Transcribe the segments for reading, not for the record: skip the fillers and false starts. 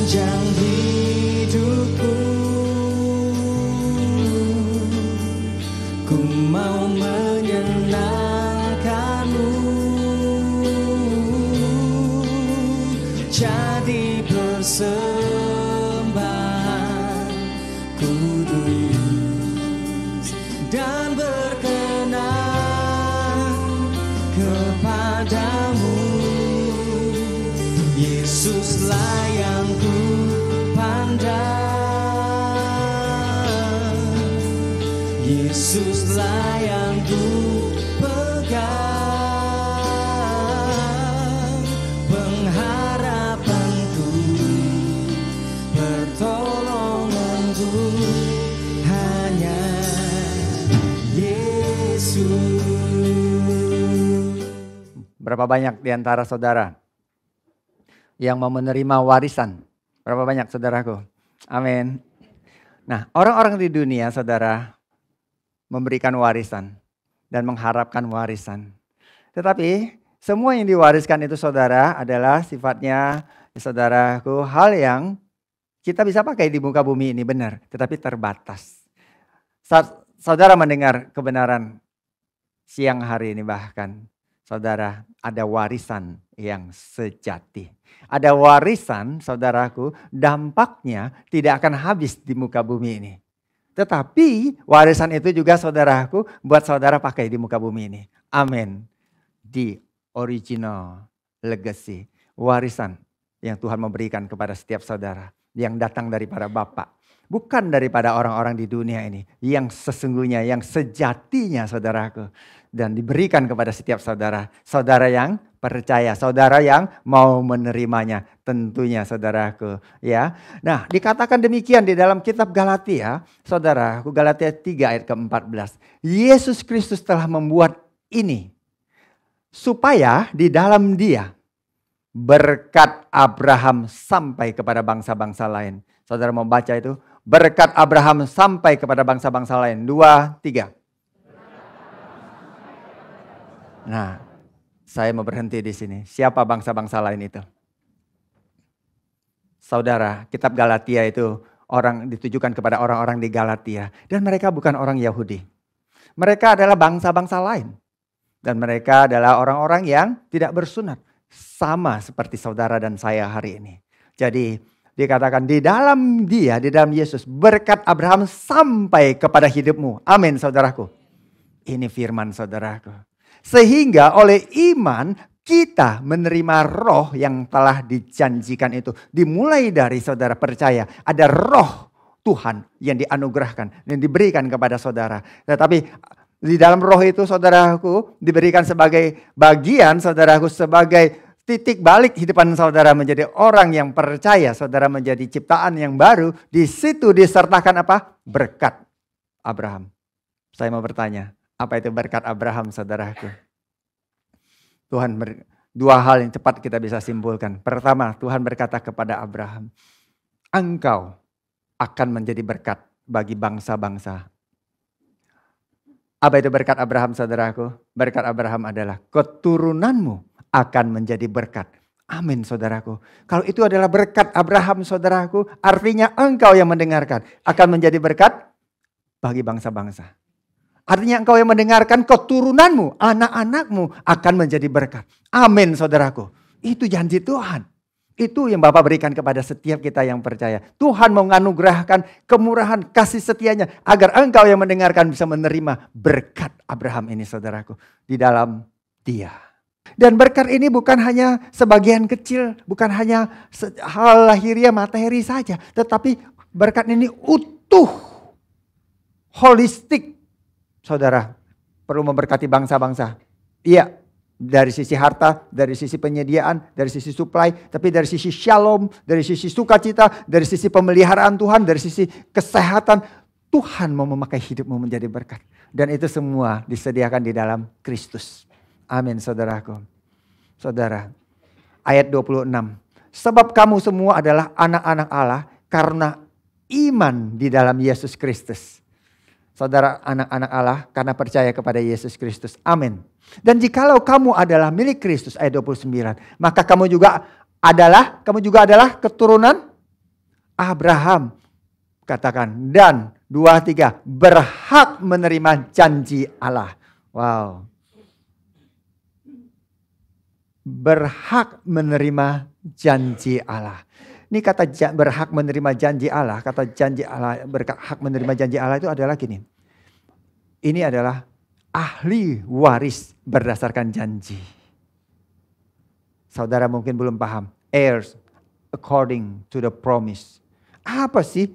sepanjang hidupku. Ku mau menyenangkanmu, jadi persembahan kudus dan berkenan kepadamu. Yesuslah yang ku pandang, Yesuslah yang ku pegang, pengharapanku, pertolonganku hanya Yesus. Berapa banyak di antara saudara yang mau menerima warisan? Berapa banyak saudaraku? Amin. Nah, orang-orang di dunia saudara memberikan warisan dan mengharapkan warisan. Tetapi semua yang diwariskan itu saudara adalah sifatnya saudaraku hal yang kita bisa pakai di muka bumi ini benar, tetapi terbatas. Saat saudara mendengar kebenaran siang hari ini bahkan saudara ada warisan yang sejati. Ada warisan saudaraku dampaknya tidak akan habis di muka bumi ini. Tetapi warisan itu juga saudaraku buat saudara pakai di muka bumi ini. Amin. Di original legacy. Warisan yang Tuhan memberikan kepada setiap saudara. Yang datang daripada Bapa. Bukan daripada orang-orang di dunia ini. Yang sesungguhnya, yang sejatinya saudaraku. Dan diberikan kepada setiap saudara. Saudara yang percaya, saudara yang mau menerimanya. Tentunya saudaraku. Ya. Nah, dikatakan demikian di dalam kitab Galatia. Saudaraku, Galatia 3 ayat ke-14. Yesus Kristus telah membuat ini. Supaya di dalam Dia berkat Abraham sampai kepada bangsa-bangsa lain. Saudara mau baca itu? Berkat Abraham sampai kepada bangsa-bangsa lain. 2, 3. Nah, saya mau berhenti di sini. Siapa bangsa-bangsa lain itu? Saudara, kitab Galatia itu ditujukan kepada orang-orang di Galatia. Dan mereka bukan orang Yahudi. Mereka adalah bangsa-bangsa lain. Dan mereka adalah orang-orang yang tidak bersunat. Sama seperti saudara dan saya hari ini. Jadi dikatakan di dalam Dia, di dalam Yesus, berkat Abraham sampai kepada hidupmu. Amin saudaraku. Ini firman saudaraku. Sehingga oleh iman kita menerima roh yang telah dijanjikan itu. Dimulai dari saudara percaya ada roh Tuhan yang dianugerahkan dan diberikan kepada saudara. Tetapi di dalam roh itu saudaraku diberikan sebagai bagian saudaraku sebagai titik balik kehidupan saudara menjadi orang yang percaya. Saudara menjadi ciptaan yang baru. Di situ disertakan apa? Berkat Abraham. Saya mau bertanya. Apa itu berkat Abraham saudaraku? Tuhan dua hal yang cepat kita bisa simpulkan. Pertama, Tuhan berkata kepada Abraham, engkau akan menjadi berkat bagi bangsa-bangsa. Apa itu berkat Abraham saudaraku? Berkat Abraham adalah keturunanmu akan menjadi berkat. Amin saudaraku. Kalau itu adalah berkat Abraham saudaraku, artinya engkau yang mendengarkan akan menjadi berkat bagi bangsa-bangsa. Artinya engkau yang mendengarkan keturunanmu, anak-anakmu akan menjadi berkat. Amin saudaraku. Itu janji Tuhan. Itu yang Bapa berikan kepada setiap kita yang percaya. Tuhan mau menganugerahkan kemurahan kasih setianya. Agar engkau yang mendengarkan bisa menerima berkat Abraham ini saudaraku. Di dalam Dia. Dan berkat ini bukan hanya sebagian kecil. Bukan hanya hal lahiriah materi saja. Tetapi berkat ini utuh. Holistik. Saudara, perlu memberkati bangsa-bangsa. Iya, dari sisi harta, dari sisi penyediaan, dari sisi supply. Tapi dari sisi shalom, dari sisi sukacita, dari sisi pemeliharaan Tuhan, dari sisi kesehatan. Tuhan mau memakai hidupmu menjadi berkat. Dan itu semua disediakan di dalam Kristus. Amin saudaraku. Saudara, ayat 26. Sebab kamu semua adalah anak-anak Allah karena iman di dalam Yesus Kristus. Saudara anak-anak Allah karena percaya kepada Yesus Kristus. Amin. Dan jikalau kamu adalah milik Kristus ayat 29. Maka kamu juga adalah keturunan Abraham, katakan, dan 2, 3, berhak menerima janji Allah. Wow. Berhak menerima janji Allah. Ini kata berhak menerima janji Allah, kata janji Allah, berhak menerima janji Allah itu adalah gini. Ini adalah ahli waris berdasarkan janji. Saudara mungkin belum paham. Heirs according to the promise. Apa sih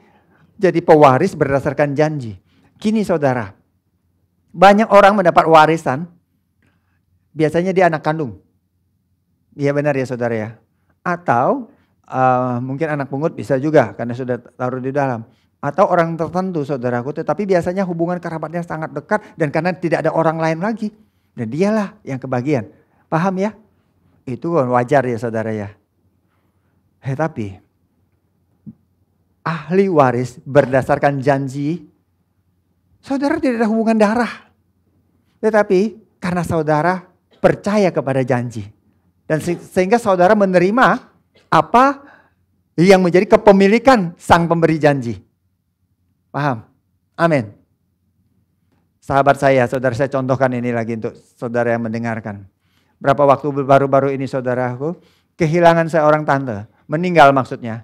jadi pewaris berdasarkan janji? Gini saudara, banyak orang mendapat warisan, biasanya dia anak kandung. Iya benar ya saudara ya. Atau mungkin anak pungut bisa juga karena sudah taruh di dalam. Atau orang tertentu saudaraku, tetapi biasanya hubungan kerabatnya sangat dekat dan karena tidak ada orang lain lagi. Dan dialah yang kebagian. Paham ya? Itu wajar ya saudara ya. Tapi ahli waris berdasarkan janji, saudara tidak ada hubungan darah. Tetapi karena saudara percaya kepada janji. Dan sehingga saudara menerima apa yang menjadi kepemilikan sang pemberi janji. Paham? Amin. Sahabat saya, saudara saya contohkan ini lagi untuk saudara yang mendengarkan. Berapa waktu baru-baru ini saudaraku, kehilangan seorang tante. Meninggal maksudnya.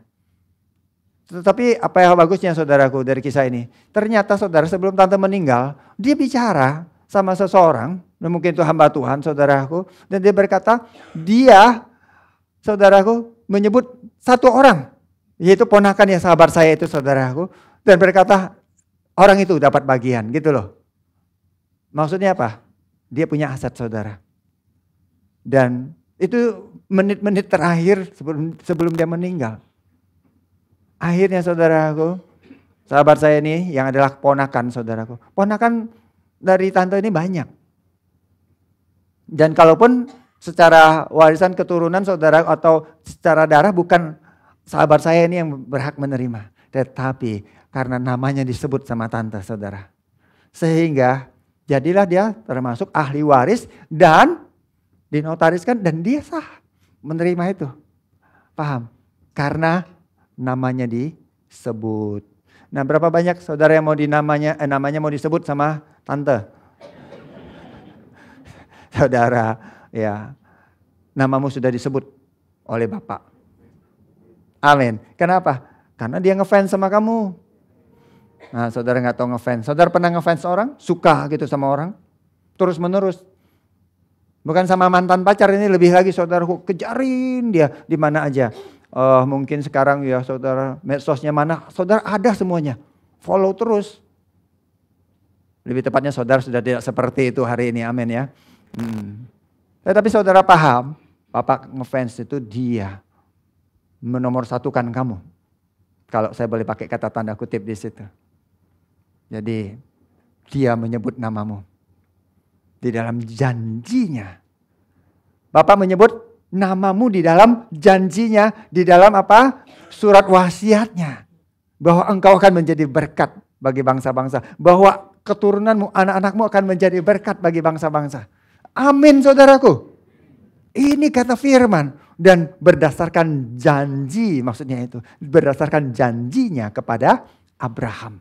Tetapi apa yang bagusnya saudaraku dari kisah ini. Ternyata saudara sebelum tante meninggal, dia bicara sama seseorang. Mungkin itu hamba Tuhan saudaraku. Dan dia berkata, dia saudaraku menyebut satu orang. Yaitu ponakan yang sahabat saya itu saudaraku. Dan berkata, orang itu dapat bagian gitu loh. Maksudnya apa? Dia punya aset saudara. Dan itu menit-menit terakhir sebelum dia meninggal. Akhirnya saudaraku, sahabat saya ini yang adalah ponakan saudaraku. Ponakan dari tante ini banyak. Dan kalaupun secara warisan keturunan saudara atau secara darah bukan sahabat saya ini yang berhak menerima. Tetapi karena namanya disebut sama tante saudara. Sehingga jadilah dia termasuk ahli waris dan dinotariskan dan dia sah menerima itu. Paham? Karena namanya disebut. Nah, berapa banyak saudara yang mau namanya mau disebut sama tante? Saudara, ya. Namamu sudah disebut oleh Bapak. Amin. Kenapa? Karena dia ngefans sama kamu. Nah, saudara nggak tahu ngefans. Saudara pernah ngefans orang? Suka gitu sama orang? Terus menerus. Bukan sama mantan pacar, ini lebih lagi saudara kejarin dia di mana aja. Mungkin sekarang ya saudara medsosnya mana, saudara ada semuanya. Follow terus. Lebih tepatnya saudara sudah tidak seperti itu hari ini, amin ya. Tapi saudara paham, Bapak ngefans itu dia menomorsatukan kamu. Kalau saya boleh pakai kata tanda kutip di situ. Jadi dia menyebut namamu di dalam janjinya. Bapak menyebut namamu di dalam janjinya, di dalam apa? Surat wasiatnya. Bahwa engkau akan menjadi berkat bagi bangsa-bangsa. Bahwa keturunanmu, anak-anakmu akan menjadi berkat bagi bangsa-bangsa. Amin saudaraku. Ini kata firman. Dan berdasarkan janji, maksudnya itu. Berdasarkan janjinya kepada Abraham.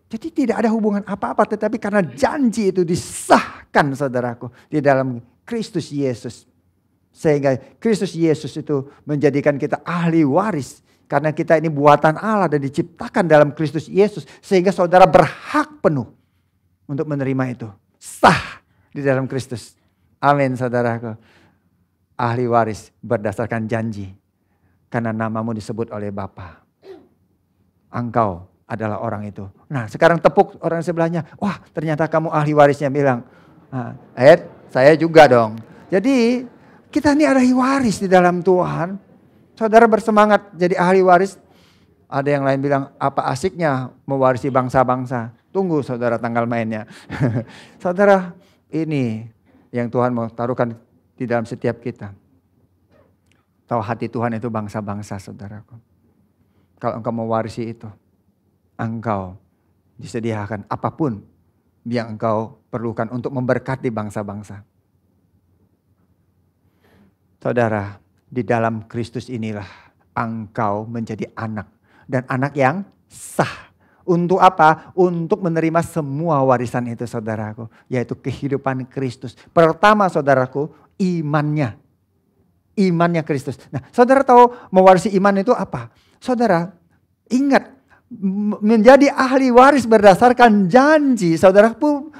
Jadi tidak ada hubungan apa-apa, tetapi karena janji itu disahkan saudaraku. Di dalam Kristus Yesus. Sehingga Kristus Yesus itu menjadikan kita ahli waris. Karena kita ini buatan Allah dan diciptakan dalam Kristus Yesus. Sehingga saudara berhak penuh untuk menerima itu. Sah di dalam Kristus. Amin saudaraku. Ahli waris berdasarkan janji. Karena namamu disebut oleh Bapa. Engkau adalah orang itu. Nah sekarang tepuk orang sebelahnya. Wah ternyata kamu ahli warisnya bilang. Saya juga dong. Jadi kita ini ahli waris di dalam Tuhan. Saudara bersemangat jadi ahli waris. Ada yang lain bilang apa asiknya mewarisi bangsa-bangsa. Tunggu saudara tanggal mainnya. Saudara ini yang Tuhan mau taruhkan di dalam setiap kita. Tahu hati Tuhan itu bangsa-bangsa saudaraku. Kalau engkau mewarisi itu. Engkau disediakan apapun yang engkau perlukan untuk memberkati bangsa-bangsa. Saudara, di dalam Kristus inilah engkau menjadi anak dan anak yang sah. Untuk apa? Untuk menerima semua warisan itu saudaraku. Yaitu kehidupan Kristus. Pertama saudaraku, imannya. Imannya Kristus. Nah saudara tahu mewarisi iman itu apa? Saudara ingat, menjadi ahli waris berdasarkan janji. Saudaraku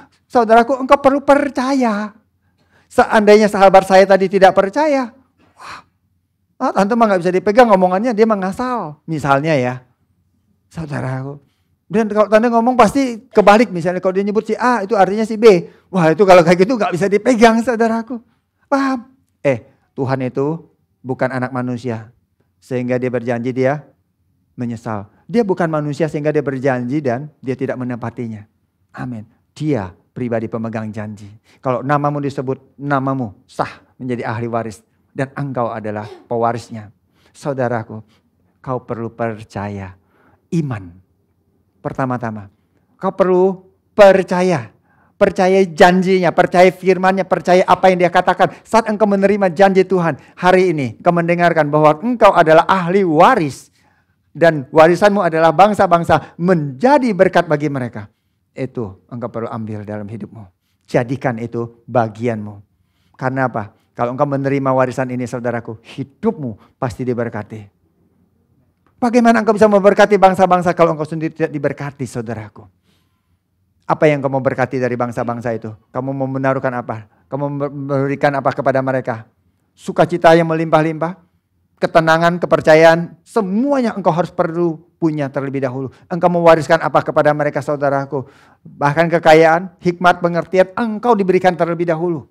engkau perlu percaya. Seandainya sahabat saya tadi tidak percaya. Wah, tante mah gak bisa dipegang omongannya, dia mengasal. Misalnya ya. Saudaraku. Dan kalau tante ngomong pasti kebalik, misalnya kalau dia nyebut si A itu artinya si B. Wah itu kalau kayak gitu gak bisa dipegang saudaraku. Paham? Tuhan itu bukan anak manusia. Sehingga dia berjanji dia menyesal. Dia bukan manusia sehingga dia berjanji dan dia tidak menepatinya. Amin. Dia pribadi pemegang janji. Kalau namamu disebut, namamu sah menjadi ahli waris. Dan engkau adalah pewarisnya. Saudaraku, kau perlu percaya. Iman. Pertama-tama, kau perlu percaya. Percaya janjinya, percaya firmannya, percaya apa yang dia katakan. Saat engkau menerima janji Tuhan, hari ini kau mendengarkan bahwa engkau adalah ahli waris. Dan warisanmu adalah bangsa-bangsa menjadi berkat bagi mereka. Itu engkau perlu ambil dalam hidupmu. Jadikan itu bagianmu. Karena apa? Kalau engkau menerima warisan ini saudaraku, hidupmu pasti diberkati. Bagaimana engkau bisa memberkati bangsa-bangsa kalau engkau sendiri tidak diberkati saudaraku? Apa yang kamu berkati dari bangsa-bangsa itu? Kamu mau menaruhkan apa? Kamu memberikan apa kepada mereka? Sukacita yang melimpah-limpah? Ketenangan, kepercayaan? Semuanya engkau harus perlu punya terlebih dahulu. Engkau mewariskan apa kepada mereka saudaraku? Bahkan kekayaan, hikmat, pengertian engkau diberikan terlebih dahulu.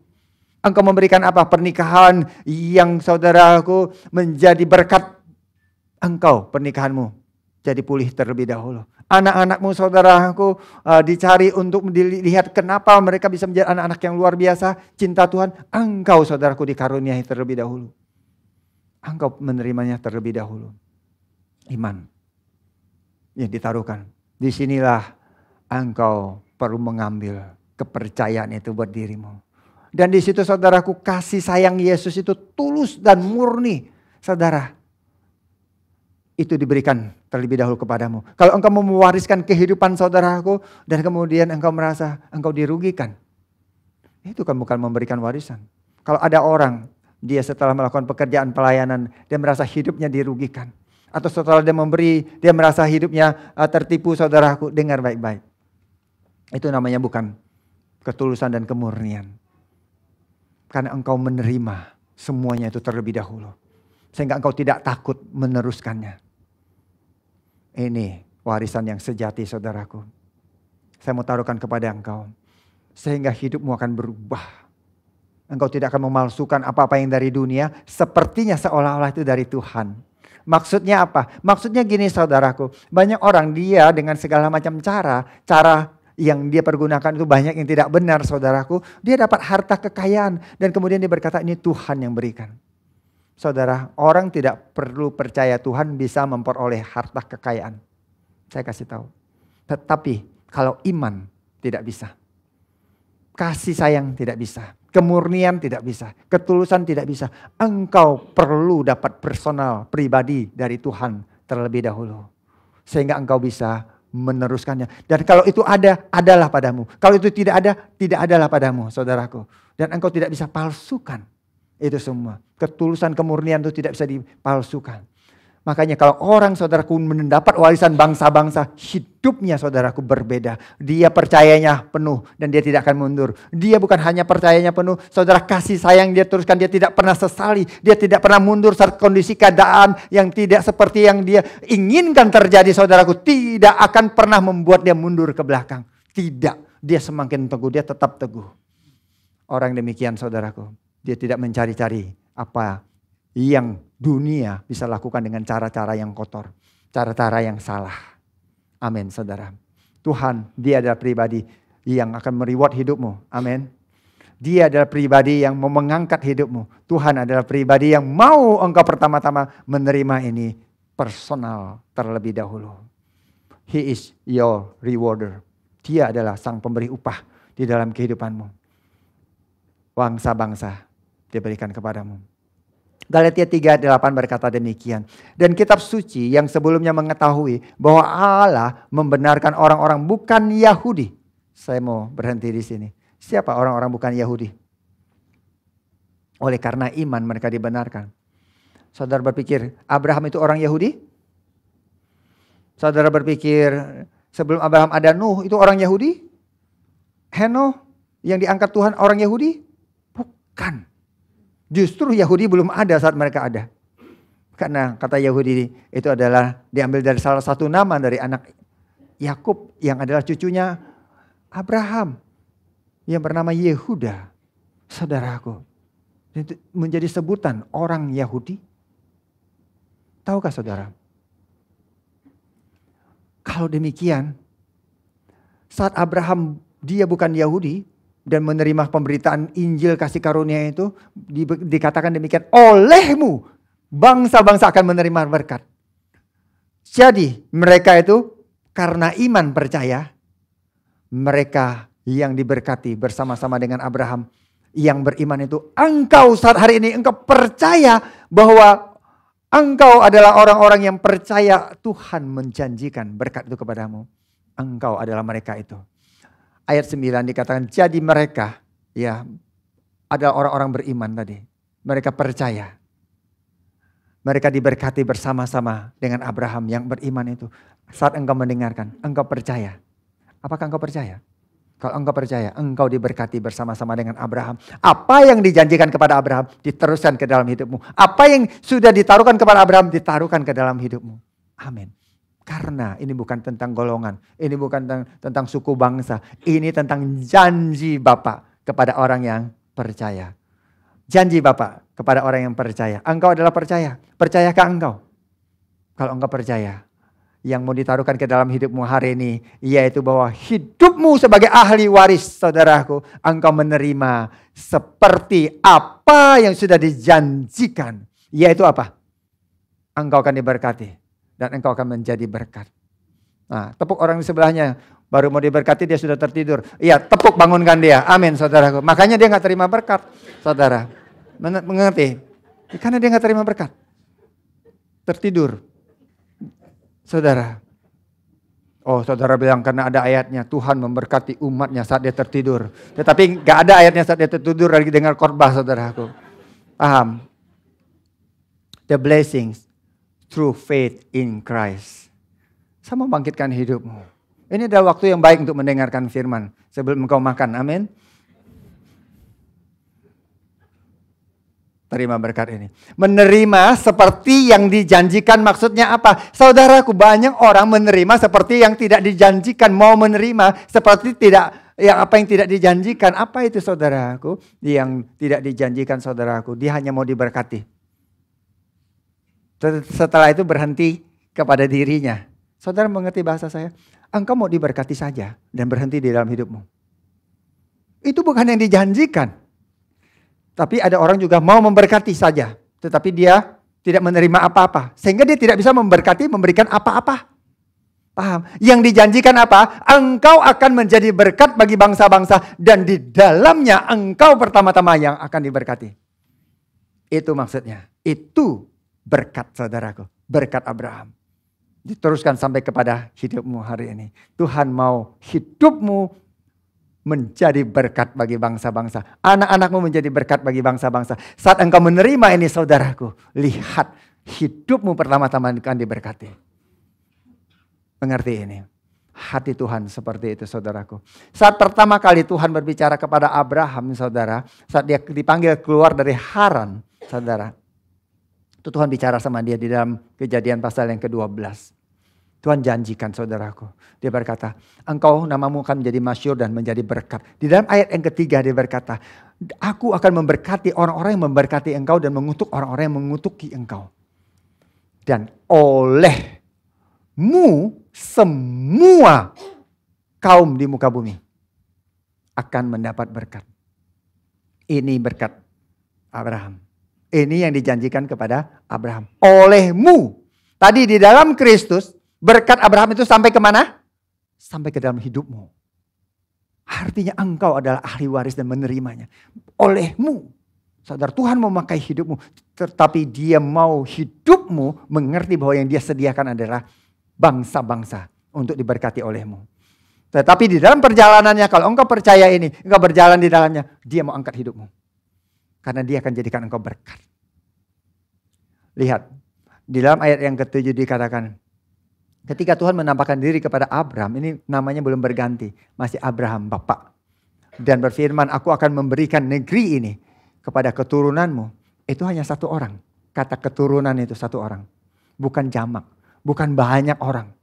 Engkau memberikan apa? Pernikahan yang saudaraku menjadi berkat. Engkau pernikahanmu jadi pulih terlebih dahulu. Anak-anakmu saudaraku dicari untuk dilihat kenapa mereka bisa menjadi anak-anak yang luar biasa. Cinta Tuhan, engkau saudaraku dikaruniai terlebih dahulu. Engkau menerimanya terlebih dahulu. Iman yang ditaruhkan. Disinilah engkau perlu mengambil kepercayaan itu buat dirimu. Dan di situ saudaraku kasih sayang Yesus itu tulus dan murni. Saudara. Itu diberikan terlebih dahulu kepadamu. Kalau engkau mau mewariskan kehidupan saudaraku dan kemudian engkau merasa engkau dirugikan. Itu kan bukan memberikan warisan. Kalau ada orang, dia setelah melakukan pekerjaan pelayanan, dia merasa hidupnya dirugikan. Atau setelah dia memberi, dia merasa hidupnya tertipu saudaraku. Dengar baik-baik. Itu namanya bukan ketulusan dan kemurnian. Karena engkau menerima semuanya itu terlebih dahulu. Sehingga engkau tidak takut meneruskannya. Ini warisan yang sejati saudaraku. Saya mau taruhkan kepada engkau. Sehingga hidupmu akan berubah. Engkau tidak akan memalsukan apa-apa yang dari dunia. Sepertinya seolah-olah itu dari Tuhan. Maksudnya apa? Maksudnya gini saudaraku. Banyak orang dia dengan segala macam cara yang dia pergunakan itu banyak yang tidak benar saudaraku. Dia dapat harta kekayaan. Dan kemudian dia berkata ini Tuhan yang berikan. Saudara, orang tidak perlu percaya Tuhan bisa memperoleh harta kekayaan. Saya kasih tahu. Tetapi kalau iman tidak bisa. Kasih sayang tidak bisa. Kemurnian tidak bisa. Ketulusan tidak bisa. Engkau perlu dapat personal, pribadi dari Tuhan terlebih dahulu. Sehingga engkau bisa meneruskannya. Dan kalau itu ada, adalah padamu. Kalau itu tidak ada, tidak adalah padamu saudaraku. Dan engkau tidak bisa palsukan. Itu semua. Ketulusan kemurnian itu tidak bisa dipalsukan. Makanya kalau orang saudaraku mendapat warisan bangsa-bangsa, hidupnya saudaraku berbeda. Dia percayanya penuh dan dia tidak akan mundur. Dia bukan hanya percayanya penuh, saudara kasih sayang dia teruskan, dia tidak pernah sesali. Dia tidak pernah mundur saat kondisi keadaan yang tidak seperti yang dia inginkan terjadi saudaraku. Tidak akan pernah membuat dia mundur ke belakang. Tidak, dia semakin teguh, dia tetap teguh. Orang demikian saudaraku, dia tidak mencari-cari apa yang dunia bisa lakukan dengan cara-cara yang kotor. Cara-cara yang salah. Amin saudara. Tuhan dia adalah pribadi yang akan mereward hidupmu. Amin. Dia adalah pribadi yang mau mengangkat hidupmu. Tuhan adalah pribadi yang mau engkau pertama-tama menerima ini personal terlebih dahulu. He is your rewarder. Dia adalah sang pemberi upah di dalam kehidupanmu. Bangsa-bangsa dia berikan kepadamu. Galatia 3:8 berkata demikian. Dan kitab suci yang sebelumnya mengetahui bahwa Allah membenarkan orang-orang bukan Yahudi. Saya mau berhenti di sini. Siapa orang-orang bukan Yahudi? Oleh karena iman mereka dibenarkan. Saudara berpikir Abraham itu orang Yahudi? Saudara berpikir sebelum Abraham ada Nuh itu orang Yahudi? Henoh yang diangkat Tuhan orang Yahudi? Bukan. Justru Yahudi belum ada saat mereka ada. Karena kata Yahudi itu adalah diambil dari salah satu nama dari anak Yakub yang adalah cucunya Abraham. Yang bernama Yehuda. Saudaraku. Itu menjadi sebutan orang Yahudi. Tahukah saudara? Kalau demikian, saat Abraham dia bukan Yahudi dan menerima pemberitaan Injil kasih karunia itu, dikatakan demikian, olehmu bangsa-bangsa akan menerima berkat. Jadi mereka itu karena iman percaya, mereka yang diberkati bersama-sama dengan Abraham yang beriman itu, engkau saat hari ini engkau percaya bahwa engkau adalah orang-orang yang percaya Tuhan menjanjikan berkat itu kepadamu. Engkau adalah mereka itu. Ayat 9 dikatakan jadi mereka ya adalah orang-orang beriman tadi. Mereka percaya. Mereka diberkati bersama-sama dengan Abraham yang beriman itu. Saat engkau mendengarkan, engkau percaya. Apakah engkau percaya? Kalau engkau percaya, engkau diberkati bersama-sama dengan Abraham. Apa yang dijanjikan kepada Abraham diteruskan ke dalam hidupmu. Apa yang sudah ditaruhkan kepada Abraham ditaruhkan ke dalam hidupmu. Amin. Karena ini bukan tentang golongan, ini bukan tentang suku bangsa, ini tentang janji Bapa kepada orang yang percaya. Janji Bapa kepada orang yang percaya. Engkau adalah percaya. Percayakah engkau? Kalau engkau percaya, yang mau ditaruhkan ke dalam hidupmu hari ini, yaitu bahwa hidupmu sebagai ahli waris saudaraku, engkau menerima seperti apa yang sudah dijanjikan. Yaitu apa? Engkau akan diberkati. Dan engkau akan menjadi berkat. Nah, tepuk orang di sebelahnya. Baru mau diberkati dia sudah tertidur. Iya, tepuk bangunkan dia. Amin saudaraku. Makanya dia gak terima berkat. Saudara. Mengerti? Karena dia gak terima berkat. Tertidur. Saudara. Oh saudara bilang karena ada ayatnya. Tuhan memberkati umatnya saat dia tertidur. Tetapi gak ada ayatnya saat dia tertidur lagi dengar khotbah saudaraku. Paham? The blessings through faith in Christ. Saya mau bangkitkan hidupmu. Ini adalah waktu yang baik untuk mendengarkan firman. Sebelum engkau makan. Amin. Terima berkat ini. Menerima seperti yang dijanjikan maksudnya apa? Saudaraku, banyak orang menerima seperti yang tidak dijanjikan. Mau menerima seperti tidak, yang apa yang tidak dijanjikan. Apa itu saudaraku? Yang tidak dijanjikan saudaraku. Dia hanya mau diberkati. Setelah itu berhenti kepada dirinya. Saudara mengerti bahasa saya? Engkau mau diberkati saja dan berhenti di dalam hidupmu. Itu bukan yang dijanjikan. Tapi ada orang juga mau memberkati saja. Tetapi dia tidak menerima apa-apa. Sehingga dia tidak bisa memberkati, memberikan apa-apa. Paham? Yang dijanjikan apa? Engkau akan menjadi berkat bagi bangsa-bangsa. Dan di dalamnya engkau pertama-tama yang akan diberkati. Itu maksudnya. Itu berkat saudaraku, berkat Abraham. Diteruskan sampai kepada hidupmu hari ini. Tuhan mau hidupmu menjadi berkat bagi bangsa-bangsa. Anak-anakmu menjadi berkat bagi bangsa-bangsa. Saat engkau menerima ini saudaraku, lihat hidupmu pertama-tama akan diberkati. Mengerti ini? Hati Tuhan seperti itu saudaraku. Saat pertama kali Tuhan berbicara kepada Abraham saudara, saat dia dipanggil keluar dari Haran saudara. Itu Tuhan bicara sama dia di dalam Kejadian pasal yang ke-12. Tuhan janjikan saudaraku. Dia berkata, engkau namamu akan menjadi masyhur dan menjadi berkat. Di dalam ayat yang ketiga dia berkata, aku akan memberkati orang-orang yang memberkati engkau dan mengutuk orang-orang yang mengutuki engkau. Dan olehmu semua kaum di muka bumi akan mendapat berkat. Ini berkat Abraham. Ini yang dijanjikan kepada Abraham. Olehmu. Tadi di dalam Kristus, berkat Abraham itu sampai kemana? Sampai ke dalam hidupmu. Artinya engkau adalah ahli waris dan menerimanya. Olehmu. Saudara, Tuhan mau memakai hidupmu, tetapi dia mau hidupmu mengerti bahwa yang dia sediakan adalah bangsa-bangsa untuk diberkati olehmu. Tetapi di dalam perjalanannya, kalau engkau percaya ini, engkau berjalan di dalamnya, dia mau angkat hidupmu. Karena dia akan jadikan engkau berkat. Lihat, di dalam ayat yang ke-7 dikatakan, ketika Tuhan menampakkan diri kepada Abraham, ini namanya belum berganti, masih Abraham, Bapak. Dan berfirman, aku akan memberikan negeri ini kepada keturunanmu. Itu hanya satu orang. Kata keturunan itu satu orang. Bukan jamak, bukan banyak orang.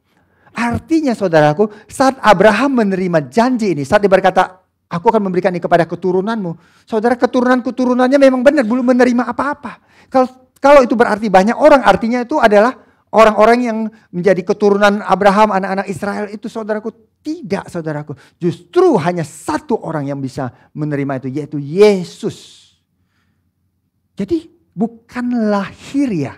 Artinya saudaraku, saat Abraham menerima janji ini, saat dia berkata, aku akan memberikan ini kepada keturunanmu. Saudara, keturunan-keturunannya memang benar, belum menerima apa-apa. Kalau itu berarti banyak orang, artinya itu adalah orang-orang yang menjadi keturunan Abraham, anak-anak Israel itu saudaraku. Tidak saudaraku, justru hanya satu orang yang bisa menerima itu, yaitu Yesus. Jadi bukan lahiriah.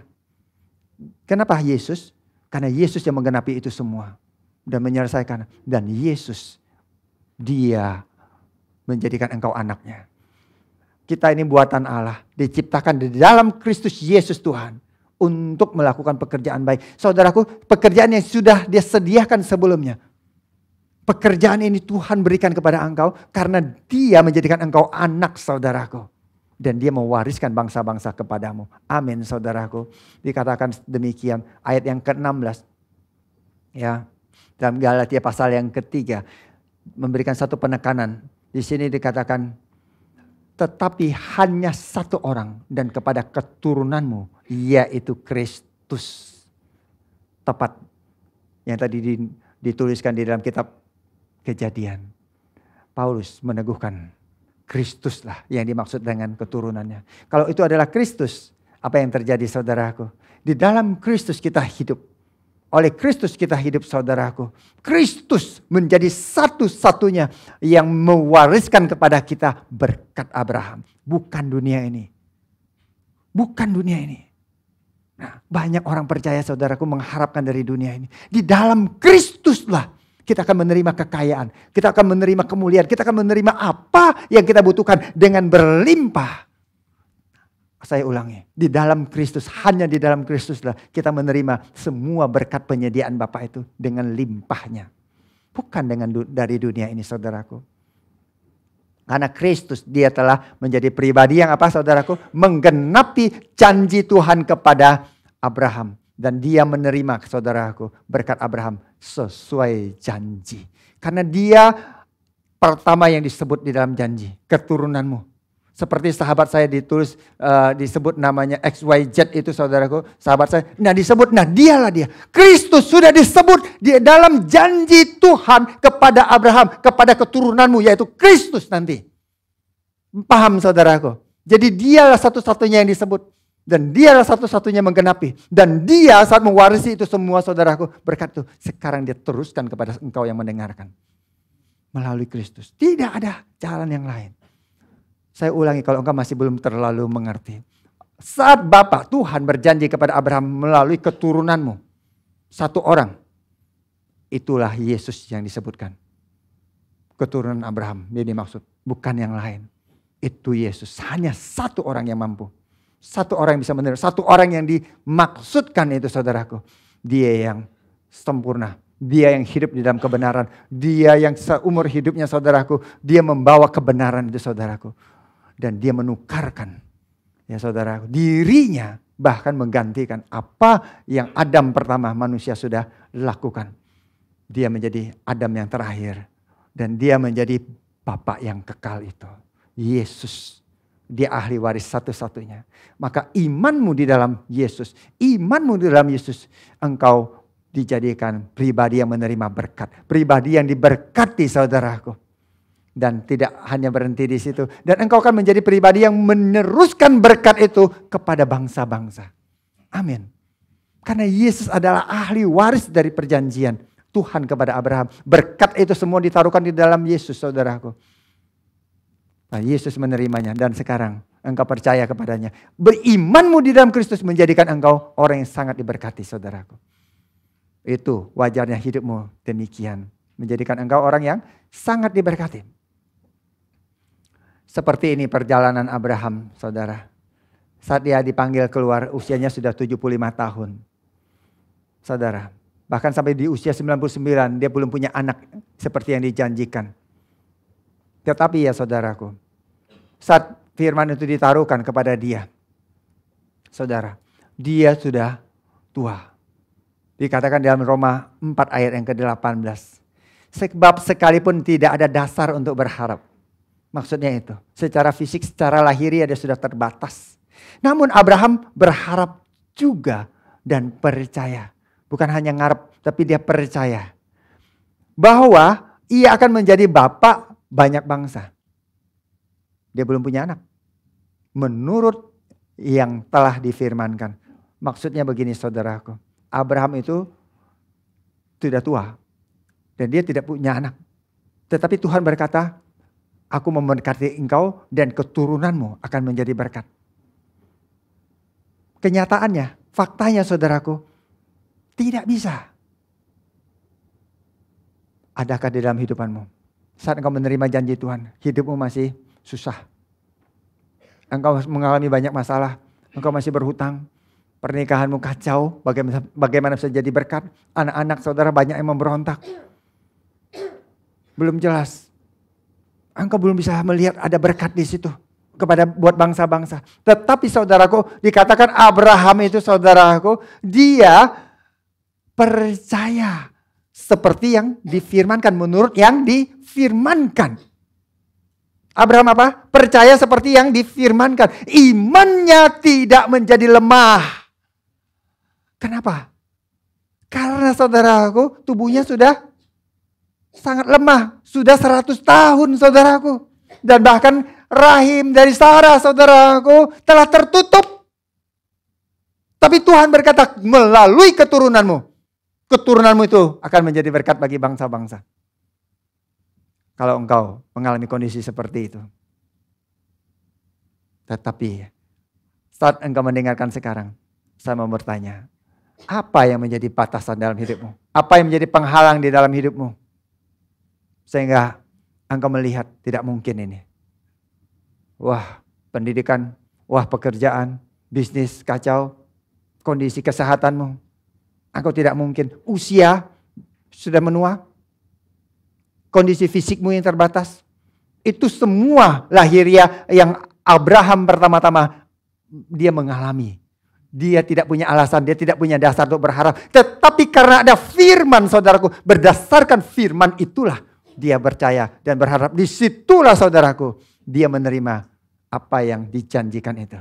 Kenapa Yesus? Karena Yesus yang menggenapi itu semua. Dan menyelesaikan. Dan Yesus, dia menjadikan engkau anaknya. Kita ini buatan Allah. Diciptakan di dalam Kristus Yesus Tuhan. Untuk melakukan pekerjaan baik. Saudaraku, pekerjaan yang sudah dia sediakan sebelumnya. Pekerjaan ini Tuhan berikan kepada engkau. Karena dia menjadikan engkau anak saudaraku. Dan dia mewariskan bangsa-bangsa kepadamu. Amin saudaraku. Dikatakan demikian. Ayat yang ke-16. Ya. Dalam Galatia pasal yang ke-3. Memberikan satu penekanan. Di sini dikatakan. Tetapi hanya satu orang. Dan kepada keturunanmu. Yaitu Kristus. Tepat. Yang tadi dituliskan di dalam kitab Kejadian. Paulus meneguhkan. Kristuslah yang dimaksud dengan keturunannya. Kalau itu adalah Kristus, apa yang terjadi saudaraku? Di dalam Kristus kita hidup. Oleh Kristus kita hidup saudaraku. Kristus menjadi satu-satunya yang mewariskan kepada kita berkat Abraham. Bukan dunia ini. Bukan dunia ini. Nah, banyak orang percaya saudaraku mengharapkan dari dunia ini. Di dalam Kristuslah. Kita akan menerima kekayaan. Kita akan menerima kemuliaan. Kita akan menerima apa yang kita butuhkan dengan berlimpah. Saya ulangi. Di dalam Kristus. Hanya di dalam Kristuslah kita menerima semua berkat penyediaan Bapa itu dengan limpahnya. Bukan dari dunia ini saudaraku. Karena Kristus dia telah menjadi pribadi yang apa saudaraku? Menggenapi janji Tuhan kepada Abraham. Dan dia menerima saudaraku berkat Abraham sesuai janji. Karena dia pertama yang disebut di dalam janji. Keturunanmu. Seperti sahabat saya disebut namanya XYZ itu saudaraku. Sahabat saya. Nah disebut, dialah dia. Kristus sudah disebut di dalam janji Tuhan kepada Abraham. Kepada keturunanmu yaitu Kristus nanti. Paham saudaraku? Jadi dialah satu-satunya yang disebut. Dan dialah satu-satunya menggenapi. Dan dia saat mewarisi itu semua saudaraku berkat itu. Sekarang dia teruskan kepada engkau yang mendengarkan. Melalui Kristus. Tidak ada jalan yang lain. Saya ulangi kalau engkau masih belum terlalu mengerti. Saat Bapa Tuhan berjanji kepada Abraham melalui keturunanmu. Satu orang. Itulah Yesus yang disebutkan. Keturunan Abraham. Dia dimaksud. Bukan yang lain. Itu Yesus. Hanya satu orang yang mampu. Satu orang yang bisa menerima. Satu orang yang dimaksudkan itu saudaraku. Dia yang sempurna. Dia yang hidup di dalam kebenaran. Dia yang seumur hidupnya saudaraku. Dia membawa kebenaran itu saudaraku. Dan dia menukarkan. Ya saudaraku. Dirinya bahkan menggantikan apa yang Adam pertama manusia sudah lakukan. Dia menjadi Adam yang terakhir. Dan dia menjadi Bapa yang kekal itu. Yesus. Dia ahli waris satu-satunya. Maka imanmu di dalam Yesus. Imanmu di dalam Yesus. Engkau dijadikan pribadi yang menerima berkat. Pribadi yang diberkati saudaraku. Dan tidak hanya berhenti di situ. Dan engkau akan menjadi pribadi yang meneruskan berkat itu kepada bangsa-bangsa. Amin. Karena Yesus adalah ahli waris dari perjanjian Tuhan kepada Abraham. Berkat itu semua ditaruhkan di dalam Yesus saudaraku. Nah, Yesus menerimanya dan sekarang engkau percaya kepadanya. Berimanmu di dalam Kristus menjadikan engkau orang yang sangat diberkati saudaraku. Itu wajarnya hidupmu demikian. Menjadikan engkau orang yang sangat diberkati. Seperti ini perjalanan Abraham, saudara. Saat dia dipanggil keluar, usianya sudah 75 tahun. Saudara, bahkan sampai di usia 99, dia belum punya anak seperti yang dijanjikan. Tetapi ya saudaraku, saat firman itu ditaruhkan kepada dia, saudara, dia sudah tua. Dikatakan dalam Roma 4 ayat yang ke-18. Sebab sekalipun tidak ada dasar untuk berharap. Maksudnya itu, secara fisik, secara lahiriah dia sudah terbatas. Namun Abraham berharap juga dan percaya. Bukan hanya ngarep, tapi dia percaya. Bahwa ia akan menjadi bapak banyak bangsa. Dia belum punya anak. Menurut yang telah difirmankan. Maksudnya begini saudaraku. Abraham itu sudah tua. Dan dia tidak punya anak. Tetapi Tuhan berkata, aku memberkati engkau dan keturunanmu akan menjadi berkat. Kenyataannya, faktanya saudaraku, tidak bisa. Adakah di dalam hidupanmu? Saat engkau menerima janji Tuhan, hidupmu masih susah. Engkau mengalami banyak masalah, engkau masih berhutang, pernikahanmu kacau, bagaimana bisa jadi berkat? Anak-anak saudara banyak yang memberontak. Belum jelas. Engkau belum bisa melihat ada berkat di situ buat bangsa-bangsa. Tetapi saudaraku, dikatakan Abraham itu saudaraku, dia percaya seperti yang difirmankan, menurut yang difirmankan. Abraham apa? Percaya seperti yang difirmankan. Imannya tidak menjadi lemah. Kenapa? Karena saudaraku, tubuhnya sudah sangat lemah. Sudah 100 tahun saudaraku. Dan bahkan rahim dari Sarah saudaraku telah tertutup. Tapi Tuhan berkata melalui keturunanmu. Keturunanmu itu akan menjadi berkat bagi bangsa-bangsa. Kalau engkau mengalami kondisi seperti itu. Tetapi saat engkau mendengarkan sekarang, saya mau bertanya. Apa yang menjadi batasan dalam hidupmu? Apa yang menjadi penghalang di dalam hidupmu? Sehingga engkau melihat tidak mungkin ini. Wah, pendidikan, wah pekerjaan, bisnis kacau, kondisi kesehatanmu. Engkau tidak mungkin. Usia sudah menua. Kondisi fisikmu yang terbatas. Itu semua lahiriah yang Abraham pertama-tama dia mengalami. Dia tidak punya alasan, dia tidak punya dasar untuk berharap. Tetapi karena ada firman saudaraku, berdasarkan firman itulah dia percaya dan berharap. Disitulah saudaraku, dia menerima apa yang dijanjikan itu.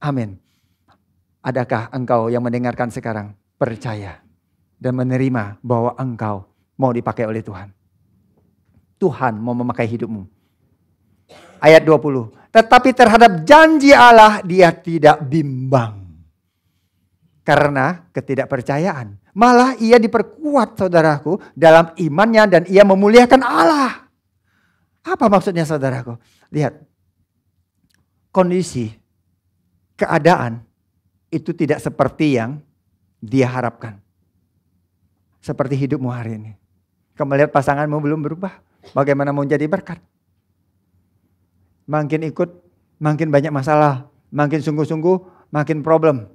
Amin. Adakah engkau yang mendengarkan sekarang percaya dan menerima bahwa engkau mau dipakai oleh Tuhan? Tuhan mau memakai hidupmu. Ayat 20. Tetapi terhadap janji Allah dia tidak bimbang. Karena ketidakpercayaan. Malah ia diperkuat saudaraku dalam imannya dan ia memuliakan Allah. Apa maksudnya saudaraku? Lihat. Kondisi, keadaan itu tidak seperti yang dia harapkan. Seperti hidupmu hari ini. Kamu melihat pasanganmu belum berubah. Bagaimana mau jadi berkat? Makin ikut, makin banyak masalah. Makin sungguh-sungguh, makin problem.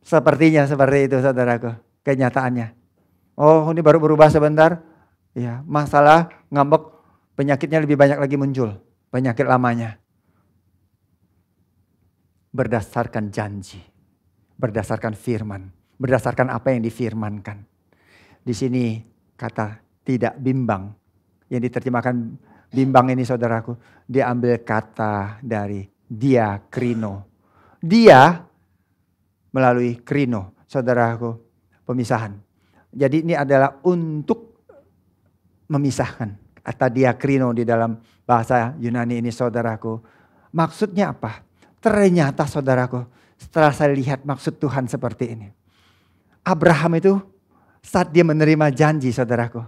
Sepertinya seperti itu saudaraku. Kenyataannya. Oh ini baru berubah sebentar. Ya, masalah, ngambek, penyakitnya lebih banyak lagi muncul. Penyakit lamanya. Berdasarkan janji. Berdasarkan firman. Berdasarkan apa yang difirmankan. Di sini kata tidak bimbang. Yang diterjemahkan bimbang ini saudaraku. Dia ambil kata dari diakrino. Dia melalui krino, saudaraku, pemisahan. Jadi ini adalah untuk memisahkan. Kata diakrino di dalam bahasa Yunani ini saudaraku. Maksudnya apa? Ternyata saudaraku, setelah saya lihat maksud Tuhan seperti ini. Abraham itu saat dia menerima janji saudaraku.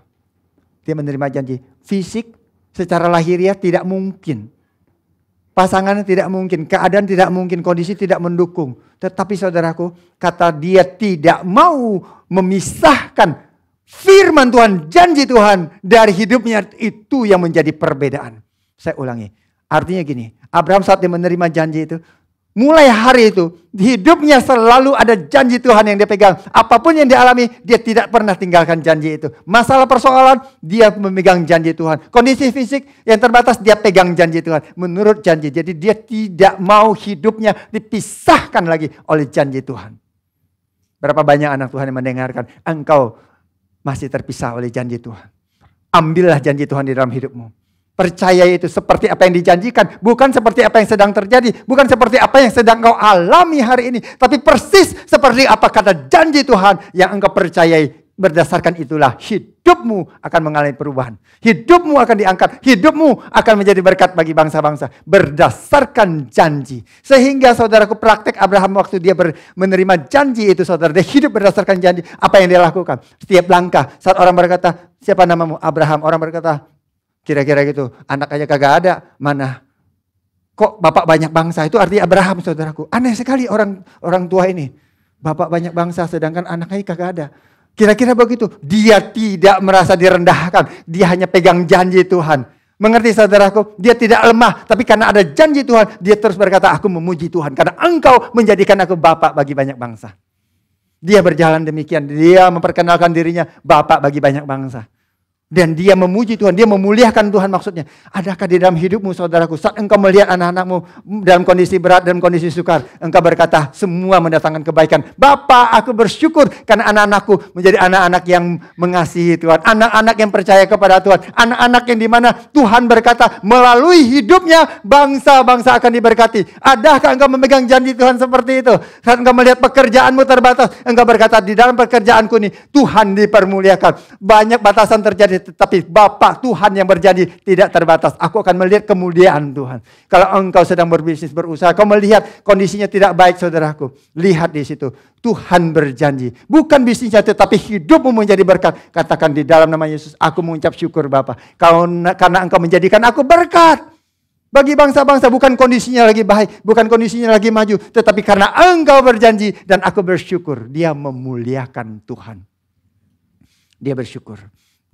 Dia menerima janji. Fisik secara lahiriah tidak mungkin. Pasangan tidak mungkin, keadaan tidak mungkin, kondisi tidak mendukung. Tetapi saudaraku, kata dia tidak mau memisahkan firman Tuhan, janji Tuhan dari hidupnya, itu yang menjadi perbedaan. Saya ulangi. Artinya gini, Abraham saat dia menerima janji itu, mulai hari itu, hidupnya selalu ada janji Tuhan yang dia pegang. Apapun yang dia alami, dia tidak pernah tinggalkan janji itu. Masalah persoalan, dia memegang janji Tuhan. Kondisi fisik yang terbatas, dia pegang janji Tuhan. Menurut janji, jadi dia tidak mau hidupnya dipisahkan lagi oleh janji Tuhan. Berapa banyak anak Tuhan yang mendengarkan, engkau masih terpisah oleh janji Tuhan. Ambillah janji Tuhan di dalam hidupmu. Percaya itu seperti apa yang dijanjikan. Bukan seperti apa yang sedang terjadi. Bukan seperti apa yang sedang kau alami hari ini. Tapi persis seperti apa kata janji Tuhan yang engkau percayai. Berdasarkan itulah hidupmu akan mengalami perubahan. Hidupmu akan diangkat. Hidupmu akan menjadi berkat bagi bangsa-bangsa. Berdasarkan janji. Sehingga saudaraku praktek Abraham waktu dia menerima janji itu saudara. Dia hidup berdasarkan janji. Apa yang dia lakukan? Setiap langkah saat orang berkata, siapa namamu? Abraham. Orang berkata, kira-kira gitu, anak aja kagak ada, mana? Kok bapak banyak bangsa? Itu artinya Abraham saudaraku. Aneh sekali orang tua ini. Bapak banyak bangsa sedangkan anaknya kagak ada. Kira-kira begitu. Dia tidak merasa direndahkan. Dia hanya pegang janji Tuhan. Mengerti saudaraku? Dia tidak lemah. Tapi karena ada janji Tuhan, dia terus berkata, aku memuji Tuhan. Karena engkau menjadikan aku bapak bagi banyak bangsa. Dia berjalan demikian. Dia memperkenalkan dirinya bapak bagi banyak bangsa. Dan dia memuji Tuhan, dia memuliakan Tuhan maksudnya. Adakah di dalam hidupmu saudaraku, saat engkau melihat anak-anakmu dalam kondisi berat, dalam kondisi sukar, engkau berkata semua mendatangkan kebaikan. Bapa, aku bersyukur karena anak-anakku menjadi anak-anak yang mengasihi Tuhan. Anak-anak yang percaya kepada Tuhan. Anak-anak yang dimana Tuhan berkata melalui hidupnya bangsa-bangsa akan diberkati. Adakah engkau memegang janji Tuhan seperti itu? Saat engkau melihat pekerjaanmu terbatas, engkau berkata di dalam pekerjaanku ini Tuhan dipermuliakan. Banyak batasan terjadi. Tetapi Bapa Tuhan yang berjanji tidak terbatas. Aku akan melihat kemuliaan Tuhan. Kalau engkau sedang berbisnis, berusaha, kau melihat kondisinya tidak baik saudaraku. Lihat di situ. Tuhan berjanji. Bukan bisnisnya tetapi hidupmu menjadi berkat. Katakan di dalam nama Yesus, aku mengucap syukur Bapa. Karena engkau menjadikan aku berkat. Bagi bangsa-bangsa bukan kondisinya lagi baik. Bukan kondisinya lagi maju. Tetapi karena engkau berjanji dan aku bersyukur. Dia memuliakan Tuhan. Dia bersyukur.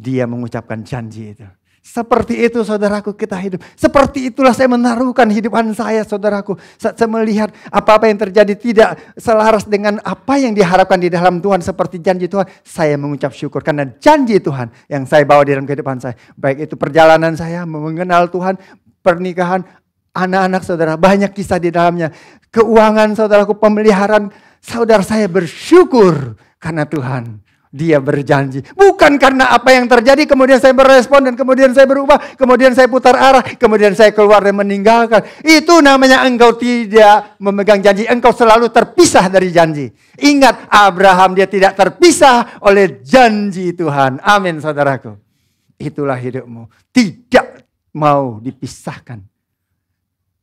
Dia mengucapkan janji itu. Seperti itu saudaraku kita hidup. Seperti itulah saya menaruhkan hidupan saya saudaraku. Saat saya melihat apa-apa yang terjadi tidak selaras dengan apa yang diharapkan di dalam Tuhan. Seperti janji Tuhan. Saya mengucap syukur karena janji Tuhan yang saya bawa di dalam kehidupan saya. Baik itu perjalanan saya mengenal Tuhan. Pernikahan anak-anak saudara. Banyak kisah di dalamnya. Keuangan saudaraku, pemeliharaan. Saudara saya bersyukur karena Tuhan. Dia berjanji. Bukan karena apa yang terjadi kemudian saya berespon dan kemudian saya berubah. Kemudian saya putar arah. Kemudian saya keluar dan meninggalkan. Itu namanya engkau tidak memegang janji. Engkau selalu terpisah dari janji. Ingat Abraham dia tidak terpisah oleh janji Tuhan. Amin saudaraku. Itulah hidupmu. Tidak mau dipisahkan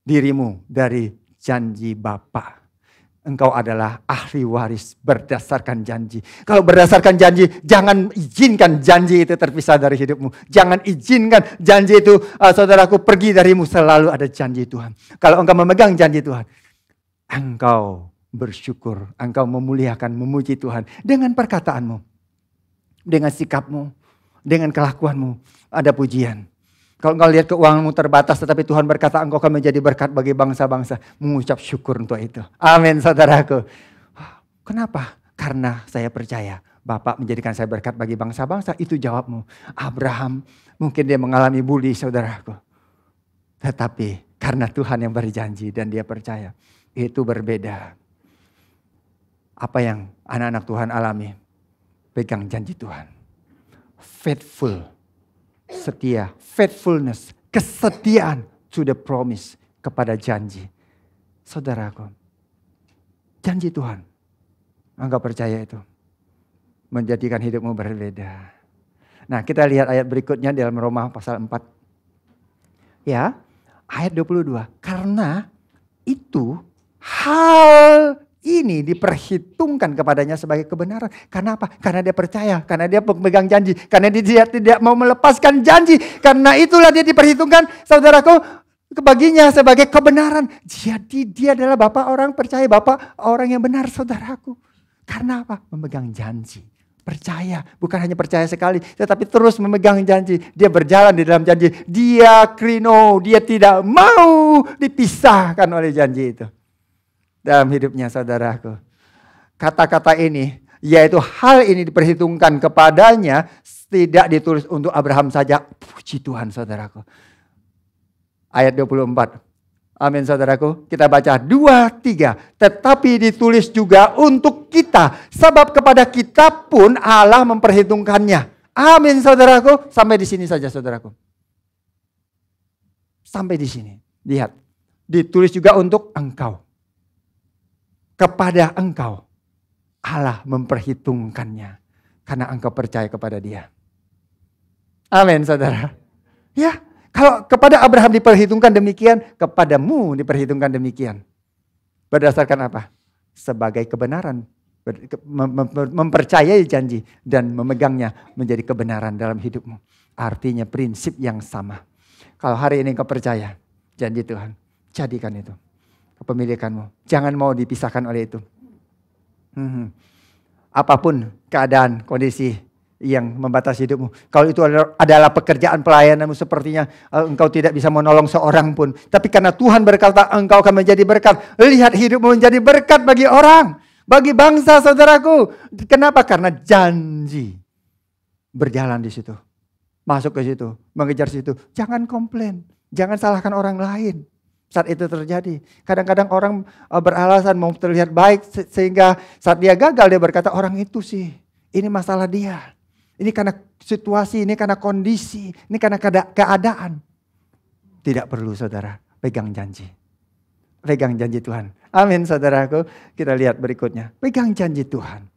dirimu dari janji Bapa. Engkau adalah ahli waris berdasarkan janji. Kalau berdasarkan janji, jangan izinkan janji itu terpisah dari hidupmu. Jangan izinkan janji itu, saudaraku, pergi darimu. Selalu ada janji Tuhan. Kalau engkau memegang janji Tuhan, engkau bersyukur, engkau memuliakan, memuji Tuhan. Dengan perkataanmu, dengan sikapmu, dengan kelakuanmu, ada pujian. Kalau engkau lihat keuanganmu terbatas tetapi Tuhan berkata engkau akan menjadi berkat bagi bangsa-bangsa. Mengucap syukur untuk itu. Amin saudaraku. Kenapa? Karena saya percaya Bapak menjadikan saya berkat bagi bangsa-bangsa. Itu jawabmu. Abraham mungkin dia mengalami bully saudaraku. Tetapi karena Tuhan yang berjanji dan dia percaya. Itu berbeda. Apa yang anak-anak Tuhan alami? Pegang janji Tuhan. Faithful. Setia, faithfulness, kesetiaan to the promise, kepada janji. Saudaraku, janji Tuhan, engkau percaya itu, menjadikan hidupmu berbeda. Nah kita lihat ayat berikutnya dalam Roma pasal 4. Ya, ayat 22. Karena itu hal ini diperhitungkan kepadanya sebagai kebenaran. Karena apa? Karena dia percaya. Karena dia pemegang janji. Karena dia tidak mau melepaskan janji. Karena itulah dia diperhitungkan, saudaraku, baginya sebagai kebenaran. Jadi dia adalah bapak orang percaya. Bapak orang yang benar, saudaraku. Karena apa? Memegang janji. percaya. Bukan hanya percaya sekali, tetapi terus memegang janji. Dia berjalan di dalam janji. Dia krino, dia tidak mau dipisahkan oleh janji itu. Dalam hidupnya saudaraku. Kata-kata ini, yaitu hal ini diperhitungkan kepadanya, tidak ditulis untuk Abraham saja. Puji Tuhan saudaraku. Ayat 24. Amin saudaraku. Kita baca 2-3. Tetapi ditulis juga untuk kita. Sebab kepada kita pun Allah memperhitungkannya. Amin saudaraku. Sampai di sini saja saudaraku. Sampai di sini. Lihat. Ditulis juga untuk engkau. Kepada engkau. Allah memperhitungkannya. Karena engkau percaya kepada dia. Amin saudara. Ya. Kalau kepada Abraham diperhitungkan demikian, kepadamu diperhitungkan demikian. Berdasarkan apa? Sebagai kebenaran. Mempercayai janji dan memegangnya menjadi kebenaran dalam hidupmu. Artinya prinsip yang sama. Kalau hari ini kau percaya janji Tuhan, jadikan itu kepemilikanmu. Jangan mau dipisahkan oleh itu. Apapun keadaan, kondisi yang membatasi hidupmu. Kalau itu adalah pekerjaan pelayananmu, sepertinya engkau tidak bisa menolong seorang pun. Tapi karena Tuhan berkata engkau akan menjadi berkat. Lihat hidupmu menjadi berkat bagi orang. Bagi bangsa saudaraku. Kenapa? Karena janji. Berjalan di situ. Masuk ke situ. Mengejar situ. Jangan komplain. Jangan salahkan orang lain. Saat itu terjadi. Kadang-kadang orang beralasan mau terlihat baik. Sehingga saat dia gagal dia berkata orang itu sih. Ini masalah dia. Ini karena situasi, ini karena kondisi, ini karena keadaan. Tidak perlu saudara, pegang janji. Pegang janji Tuhan. Amin saudaraku. Kita lihat berikutnya. Pegang janji Tuhan.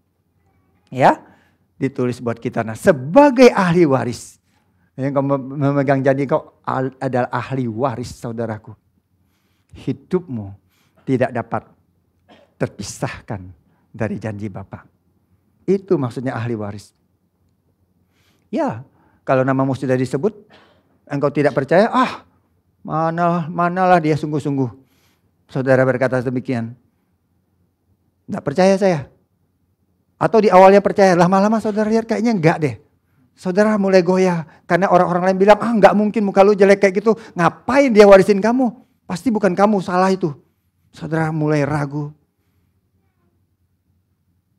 Ya, ditulis buat kita. Nah, sebagai ahli waris. Yang kau memegang janji kau adalah ahli waris saudaraku. Hidupmu tidak dapat terpisahkan dari janji Bapa. Itu maksudnya ahli waris. Ya, kalau namamu sudah disebut, engkau tidak percaya, manalah dia sungguh-sungguh. Saudara berkata demikian. Tidak percaya saya. Atau di awalnya percaya, lama-lama saudara lihat kayaknya enggak deh. Saudara mulai goyah, karena orang-orang lain bilang, enggak mungkin muka lu jelek kayak gitu. Ngapain dia warisin kamu? Pasti bukan kamu, salah itu. Saudara mulai ragu.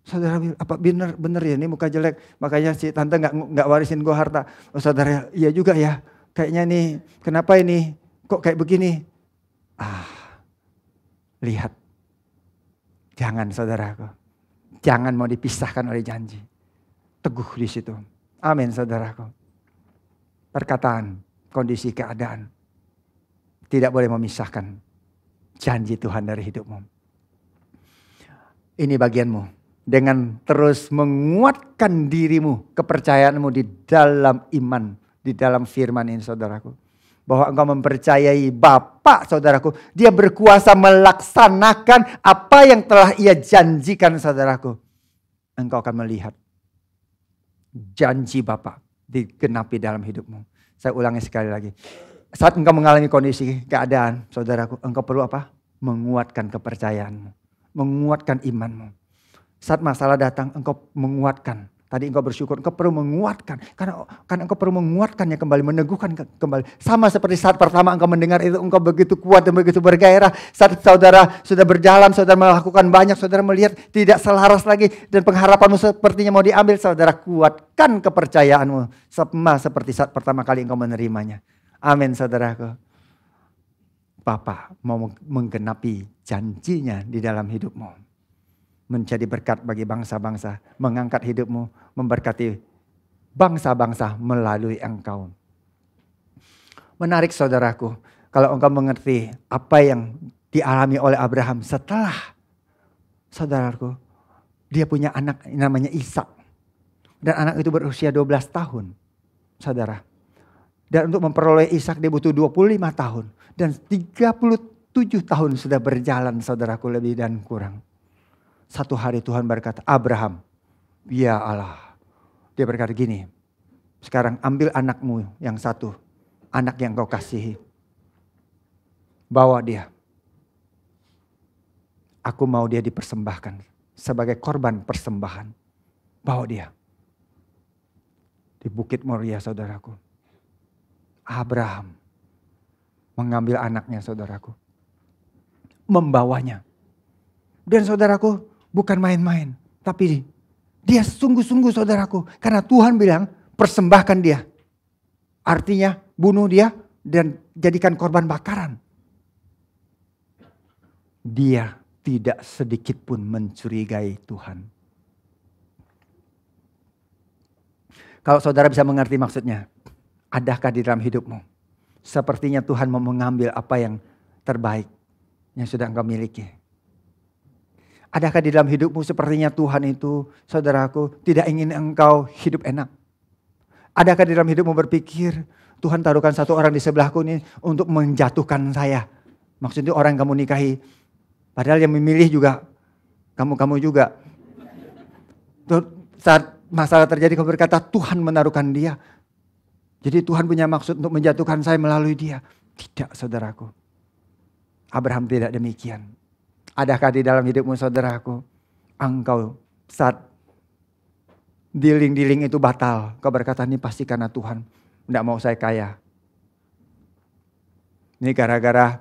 Saudara bilang, apa bener ya ini muka jelek, makanya si tante nggak warisin gue harta. Oh saudara, iya juga ya. Kayaknya nih, kenapa ini kok kayak begini? Lihat. Jangan saudaraku. Jangan mau dipisahkan oleh janji. Teguh di situ. Amin saudaraku. Perkataan, kondisi, keadaan. Tidak boleh memisahkan janji Tuhan dari hidupmu. Ini bagianmu. Dengan terus menguatkan dirimu, kepercayaanmu di dalam iman, di dalam firman ini saudaraku. Bahwa engkau mempercayai Bapa saudaraku. Dia berkuasa melaksanakan apa yang telah ia janjikan saudaraku. Engkau akan melihat janji Bapa digenapi dalam hidupmu. Saya ulangi sekali lagi. Saat engkau mengalami kondisi keadaan saudaraku, engkau perlu apa? Menguatkan kepercayaanmu. Menguatkan imanmu. Saat masalah datang, engkau menguatkan. Tadi engkau bersyukur, engkau perlu menguatkan. Karena engkau perlu menguatkannya kembali, meneguhkan kembali. Sama seperti saat pertama engkau mendengar itu, engkau begitu kuat dan begitu bergairah. Saat saudara sudah berjalan, saudara melakukan banyak, saudara melihat tidak selaras lagi. Dan pengharapanmu sepertinya mau diambil, saudara kuatkan kepercayaanmu. Sama seperti saat pertama kali engkau menerimanya. Amin saudaraku. Bapa mau menggenapi janjinya di dalam hidupmu. Menjadi berkat bagi bangsa-bangsa. Mengangkat hidupmu. Memberkati bangsa-bangsa melalui engkau. Menarik saudaraku. Kalau engkau mengerti apa yang dialami oleh Abraham setelah. Saudaraku. Dia punya anak namanya Ishak. Dan anak itu berusia 12 tahun. Saudara. Dan untuk memperoleh Ishak dia butuh 25 tahun. Dan 37 tahun sudah berjalan saudaraku lebih dan kurang. Satu hari Tuhan berkata, Abraham, ya Allah. Dia berkata gini, sekarang ambil anakmu yang satu, anak yang kau kasihi. Bawa dia. Aku mau dia dipersembahkan sebagai korban persembahan. Bawa dia. di Bukit Moria saudaraku. Abraham mengambil anaknya saudaraku. Membawanya. Dan saudaraku bukan main-main. Tapi dia sungguh-sungguh saudaraku. Karena Tuhan bilang persembahkan dia. Artinya bunuh dia dan jadikan korban bakaran. Dia tidak sedikit pun mencurigai Tuhan. Kalau saudara bisa mengerti maksudnya. Adakah di dalam hidupmu? Sepertinya Tuhan mau mengambil apa yang terbaik yang sudah engkau miliki. Adakah di dalam hidupmu sepertinya Tuhan itu, saudaraku, tidak ingin engkau hidup enak? Adakah di dalam hidupmu berpikir, Tuhan taruhkan satu orang di sebelahku ini untuk menjatuhkan saya? Maksudnya orang yang kamu nikahi. Padahal yang memilih juga kamu juga. Saat masalah terjadi kamu berkata Tuhan menaruhkan dia. Jadi Tuhan punya maksud untuk menjatuhkan saya melalui dia. Tidak saudaraku. Abraham tidak demikian. Adakah di dalam hidupmu saudaraku? Engkau saat dealing itu batal. Kau berkata ini pasti karena Tuhan. Tidak mau saya kaya. Ini gara-gara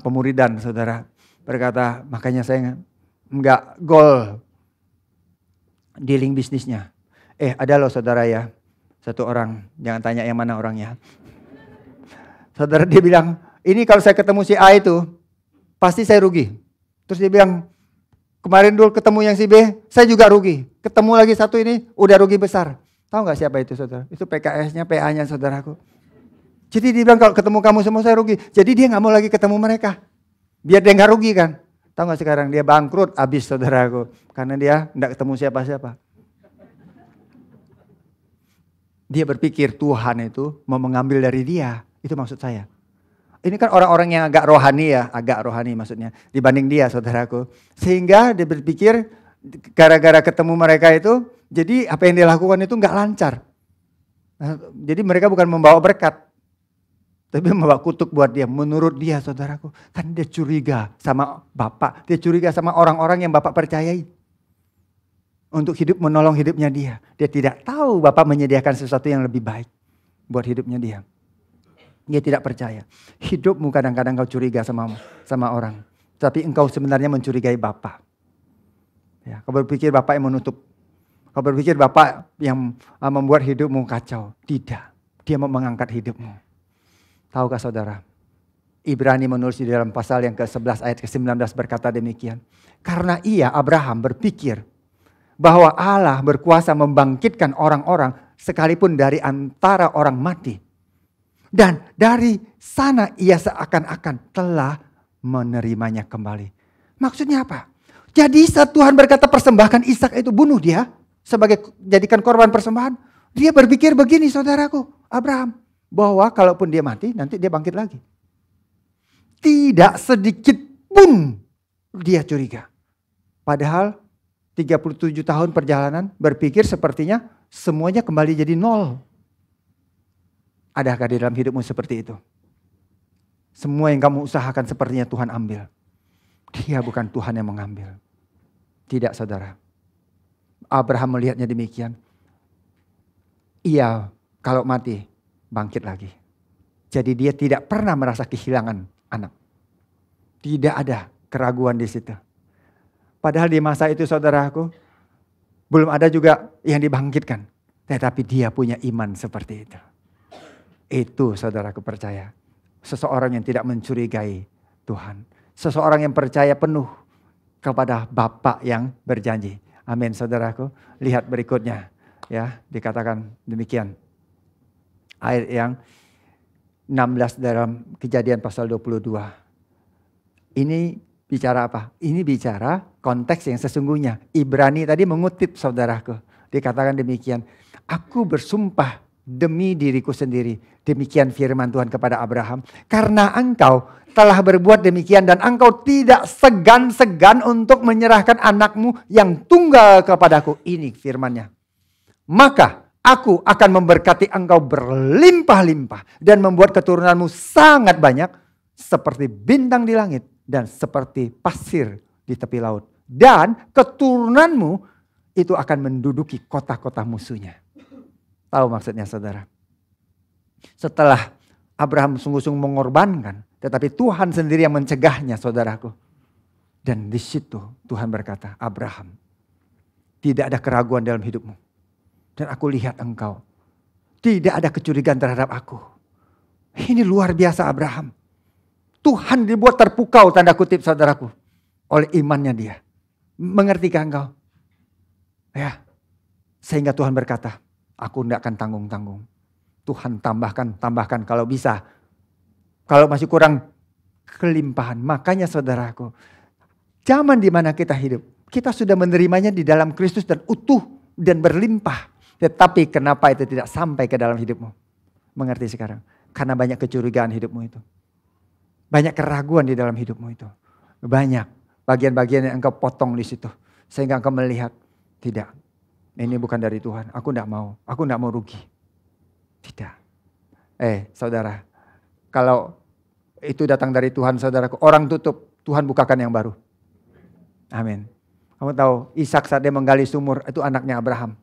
pemuridan saudara. Berkata makanya saya enggak goal dealing bisnisnya. Ada loh saudara ya. Satu orang, jangan tanya yang mana orangnya. Saudara dia bilang, ini kalau saya ketemu si A itu, pasti saya rugi. Terus dia bilang, kemarin dulu ketemu yang si B, saya juga rugi. Ketemu lagi satu ini, udah rugi besar. Tahu gak siapa itu saudara? Itu PKS-nya, PA-nya saudaraku. Jadi dia bilang kalau ketemu kamu semua saya rugi. Jadi dia gak mau lagi ketemu mereka. Biar dia gak rugi kan. Tahu gak sekarang dia bangkrut habis saudaraku. Karena dia gak ketemu siapa-siapa. Dia berpikir Tuhan itu mau mengambil dari dia. Itu maksud saya. Ini kan orang-orang yang agak rohani maksudnya. Dibanding dia saudaraku. Sehingga dia berpikir gara-gara ketemu mereka itu. Jadi apa yang dia lakukan itu gak lancar. Jadi mereka bukan membawa berkat. Tapi membawa kutuk buat dia. Menurut dia saudaraku. Kan dia curiga sama Bapak. Dia curiga sama orang-orang yang Bapak percayai. Untuk menolong hidupnya dia. Dia tidak tahu Bapak menyediakan sesuatu yang lebih baik buat hidupnya dia. Dia tidak percaya. Hidupmu kadang-kadang kau curiga sama orang. Tapi engkau sebenarnya mencurigai Bapak. Ya, kau berpikir Bapak yang menutup. Kau berpikir Bapak yang membuat hidupmu kacau. Tidak. Dia mau mengangkat hidupmu. Tahukah saudara? Ibrani menulis di dalam pasal yang ke-11 ayat ke-19 berkata demikian. Karena Abraham berpikir bahwa Allah berkuasa membangkitkan orang-orang sekalipun dari antara orang mati. Dan dari sana ia seakan-akan telah menerimanya kembali. Maksudnya apa? Jadi saat Tuhan berkata persembahkan Ishak itu bunuh dia sebagai jadikan korban persembahan. Dia berpikir begini saudaraku Abraham. Bahwa kalaupun dia mati nanti dia bangkit lagi. Tidak sedikit pun dia curiga. Padahal 37 tahun perjalanan berpikir sepertinya semuanya kembali jadi nol. Adakah di dalam hidupmu seperti itu? Semua yang kamu usahakan sepertinya Tuhan ambil. Dia bukan Tuhan yang mengambil. Tidak saudara. Abraham melihatnya demikian. Ia kalau mati bangkit lagi. Jadi dia tidak pernah merasa kehilangan anak. Tidak ada keraguan di situ. Padahal di masa itu saudaraku, belum ada juga yang dibangkitkan. Tetapi dia punya iman seperti itu. Itu saudaraku percaya. Seseorang yang tidak mencurigai Tuhan. Seseorang yang percaya penuh kepada Bapa yang berjanji. Amin saudaraku. Lihat berikutnya. Ya, dikatakan demikian. Ayat yang 16 dalam Kejadian pasal 22. Ini bicara apa? Ini bicara konteks yang sesungguhnya. Ibrani tadi mengutip saudaraku. Dikatakan demikian. Aku bersumpah demi diriku sendiri. Demikian firman Tuhan kepada Abraham. Karena engkau telah berbuat demikian dan engkau tidak segan-segan untuk menyerahkan anakmu yang tunggal kepadaku. Ini firmannya. Maka aku akan memberkati engkau berlimpah-limpah dan membuat keturunanmu sangat banyak seperti bintang di langit dan seperti pasir di tepi laut. Dan keturunanmu itu akan menduduki kota-kota musuhnya. Tahu maksudnya saudara? Setelah Abraham sungguh-sungguh mengorbankan, tetapi Tuhan sendiri yang mencegahnya saudaraku. Dan di situ Tuhan berkata, Abraham, tidak ada keraguan dalam hidupmu. Dan aku lihat engkau, tidak ada kecurigaan terhadap aku. Ini luar biasa Abraham. Tuhan dibuat terpukau tanda kutip saudaraku. Oleh imannya dia. Mengertikah engkau? Ya. Sehingga Tuhan berkata, aku tidak akan tanggung-tanggung. Tuhan tambahkan kalau bisa. Kalau masih kurang kelimpahan. Makanya saudaraku, zaman di mana kita hidup, kita sudah menerimanya di dalam Kristus dan utuh dan berlimpah. Tetapi kenapa itu tidak sampai ke dalam hidupmu? Mengerti sekarang? Karena banyak kecurigaan hidupmu itu. Banyak keraguan di dalam hidupmu itu. Banyak bagian-bagian yang engkau potong di situ. Sehingga engkau melihat, tidak. Ini bukan dari Tuhan. Aku tidak mau. Aku tidak mau rugi. Tidak. Saudara. Kalau itu datang dari Tuhan saudaraku. Orang tutup. Tuhan bukakan yang baru. Amin. Kamu tahu Ishak saat dia menggali sumur. Itu anaknya Abraham.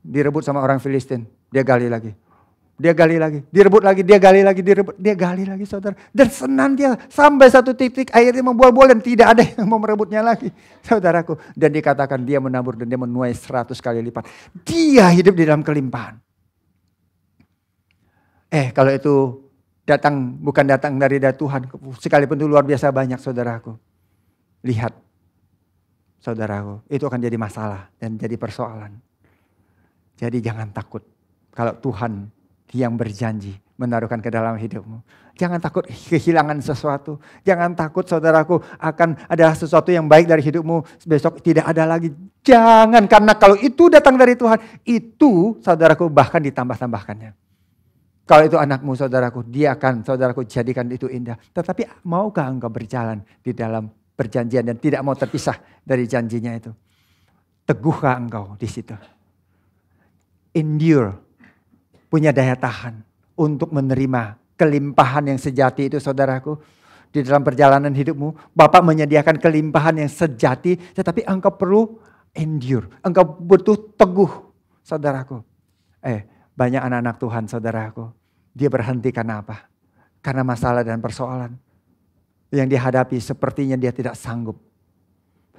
Direbut sama orang Filistin. Dia gali lagi. Dia gali lagi. Direbut lagi. Dia gali lagi. Dia gali lagi saudara. Dan senantiasa sampai satu titik airnya membual-bual. Dan tidak ada yang mau merebutnya lagi. Saudaraku. Dan dikatakan dia menabur dan dia menuai 100 kali lipat. Dia hidup di dalam kelimpahan. Kalau itu bukan datang dari Tuhan. Sekalipun itu luar biasa banyak saudaraku. Lihat. Saudaraku. Itu akan jadi masalah. Dan jadi persoalan. Jadi jangan takut. Kalau Tuhan yang berjanji menaruhkan ke dalam hidupmu. Jangan takut kehilangan sesuatu. Jangan takut saudaraku akan ada sesuatu yang baik dari hidupmu. Besok tidak ada lagi. Jangan, karena kalau itu datang dari Tuhan. Itu saudaraku bahkan ditambah-tambahkannya. Kalau itu anakmu saudaraku, dia akan saudaraku jadikan itu indah. Tetapi maukah engkau berjalan di dalam perjanjian dan tidak mau terpisah dari janjinya itu? Teguhkah engkau di situ? Endure. Punya daya tahan untuk menerima kelimpahan yang sejati itu saudaraku. Di dalam perjalanan hidupmu, Bapak menyediakan kelimpahan yang sejati, tetapi engkau perlu endure. Engkau butuh teguh, saudaraku. Banyak anak-anak Tuhan, saudaraku. Dia berhenti karena apa? Karena masalah dan persoalan yang dihadapi sepertinya dia tidak sanggup.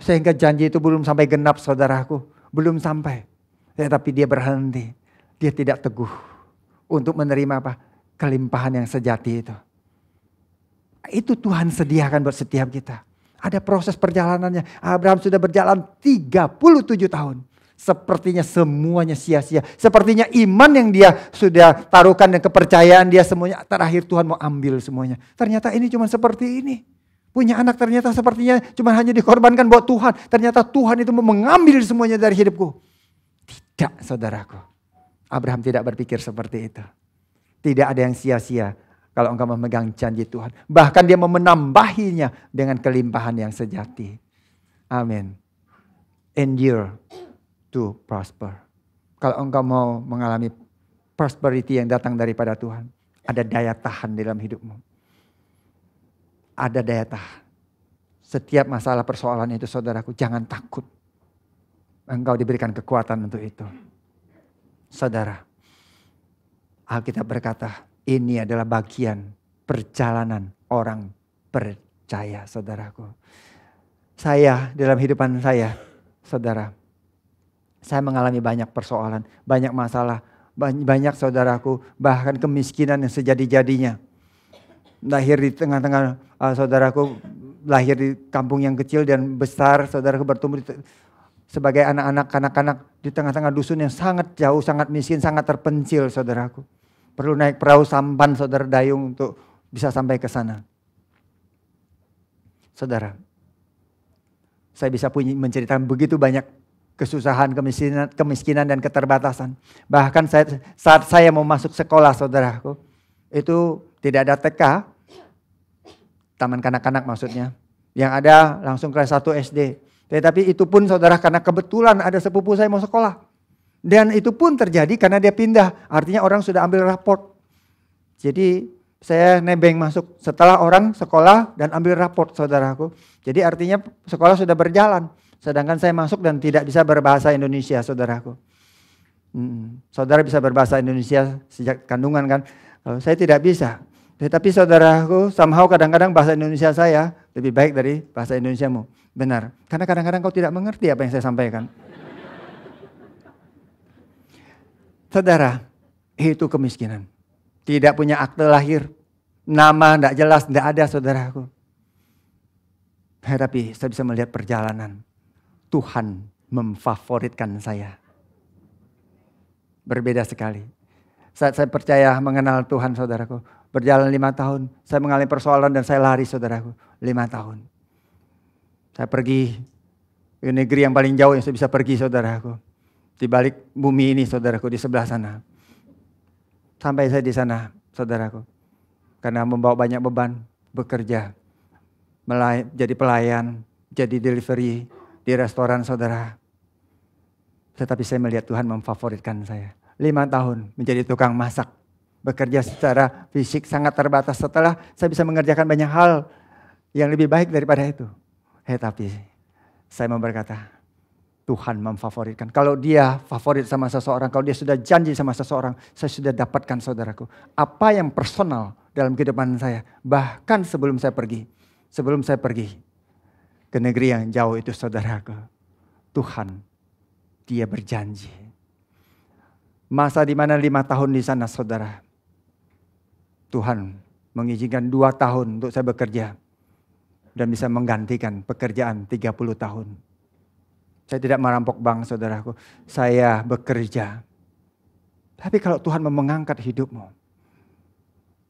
Sehingga janji itu belum sampai genap, saudaraku. Belum sampai. Tetapi dia berhenti. Dia tidak teguh. Untuk menerima apa? Kelimpahan yang sejati itu. Itu Tuhan sediakan buat setiap kita. Ada proses perjalanannya. Abraham sudah berjalan 37 tahun. Sepertinya semuanya sia-sia. Sepertinya iman yang dia sudah taruhkan dan kepercayaan dia semuanya. Terakhir Tuhan mau ambil semuanya. Ternyata ini cuma seperti ini. Punya anak ternyata sepertinya cuma hanya dikorbankan buat Tuhan. Ternyata Tuhan itu mau mengambil semuanya dari hidupku. Tidak, saudaraku. Abraham tidak berpikir seperti itu. Tidak ada yang sia-sia kalau engkau memegang janji Tuhan. Bahkan dia mau menambahinya dengan kelimpahan yang sejati. Amin. Endure to prosper. Kalau engkau mau mengalami prosperity yang datang daripada Tuhan. Ada daya tahan dalam hidupmu. Ada daya tahan. Setiap masalah persoalan itu saudaraku, jangan takut. Engkau diberikan kekuatan untuk itu. Saudara, Alkitab berkata, ini adalah bagian perjalanan orang percaya, saudaraku. Saya, dalam hidupan saya, saudara, saya mengalami banyak persoalan, banyak masalah, banyak saudaraku, bahkan kemiskinan yang sejadi-jadinya. Lahir di tengah-tengah, saudaraku, lahir di kampung yang kecil dan besar, saudaraku bertumbuh sebagai anak-anak di tengah-tengah dusun yang sangat jauh, sangat miskin, sangat terpencil, saudaraku. Perlu naik perahu sampan, saudara, dayung untuk bisa sampai ke sana. Saudara, saya bisa menceritakan begitu banyak kesusahan, kemiskinan dan keterbatasan. Bahkan saat saya mau masuk sekolah, saudaraku, itu tidak ada TK, taman kanak-kanak maksudnya. Yang ada langsung kelas 1 SD. Tetapi itu pun saudara karena kebetulan ada sepupu saya mau sekolah. Dan itu pun terjadi karena dia pindah. Artinya orang sudah ambil raport. Jadi saya nebeng masuk setelah orang sekolah dan ambil raport, saudaraku. Jadi artinya sekolah sudah berjalan. Sedangkan saya masuk dan tidak bisa berbahasa Indonesia, saudaraku. Saudara bisa berbahasa Indonesia sejak kandungan kan? Kalau saya tidak bisa. Tetapi saudaraku, somehow kadang-kadang bahasa Indonesia saya lebih baik dari bahasa Indonesiamu. Benar. Karena kadang-kadang kau tidak mengerti apa yang saya sampaikan. Saudara, itu kemiskinan. Tidak punya akte lahir. Nama tidak jelas, tidak ada saudaraku. Tetapi saya bisa melihat perjalanan. Tuhan memfavoritkan saya. Berbeda sekali. Saat saya percaya mengenal Tuhan saudaraku. Berjalan 5 tahun. Saya mengalami persoalan dan saya lari saudaraku. 5 tahun. Saya pergi ke negeri yang paling jauh yang saya bisa pergi saudaraku. Di balik bumi ini saudaraku, di sebelah sana. Sampai saya di sana saudaraku. Karena membawa banyak beban. Bekerja. Jadi pelayan. Jadi delivery. Di restoran saudara. Tetapi saya melihat Tuhan memfavoritkan saya. 5 tahun menjadi tukang masak. Bekerja secara fisik sangat terbatas. Setelah saya bisa mengerjakan banyak hal yang lebih baik daripada itu. Tapi saya mau berkata, Tuhan memfavoritkan. Kalau dia favorit sama seseorang, kalau dia sudah janji sama seseorang, saya sudah dapatkan saudaraku. Apa yang personal dalam kehidupan saya. Bahkan sebelum saya pergi ke negeri yang jauh itu saudaraku. Tuhan, dia berjanji. Masa di mana 5 tahun di sana saudara. Tuhan mengizinkan 2 tahun untuk saya bekerja. Dan bisa menggantikan pekerjaan 30 tahun. Saya tidak merampok bank saudaraku. Saya bekerja. Tapi kalau Tuhan mau mengangkat hidupmu.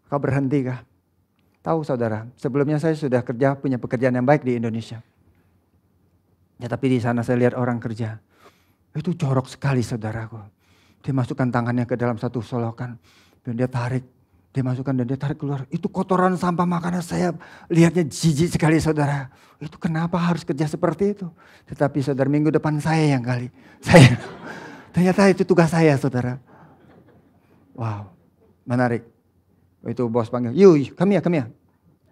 Kau berhenti kah? Tahu saudara, sebelumnya saya sudah kerja punya pekerjaan yang baik di Indonesia. Ya tapi di sana saya lihat orang kerja. Itu jorok sekali saudaraku. Dia masukkan tangannya ke dalam satu solokan. Dan dia tarik. Dia masukkan dan dia tarik keluar. Itu kotoran sampah makanan saya lihatnya jijik sekali saudara. Itu kenapa harus kerja seperti itu. Tetapi saudara minggu depan saya yang kali. Ternyata itu tugas saya saudara. Wow, menarik. Itu bos panggil, yuk come here.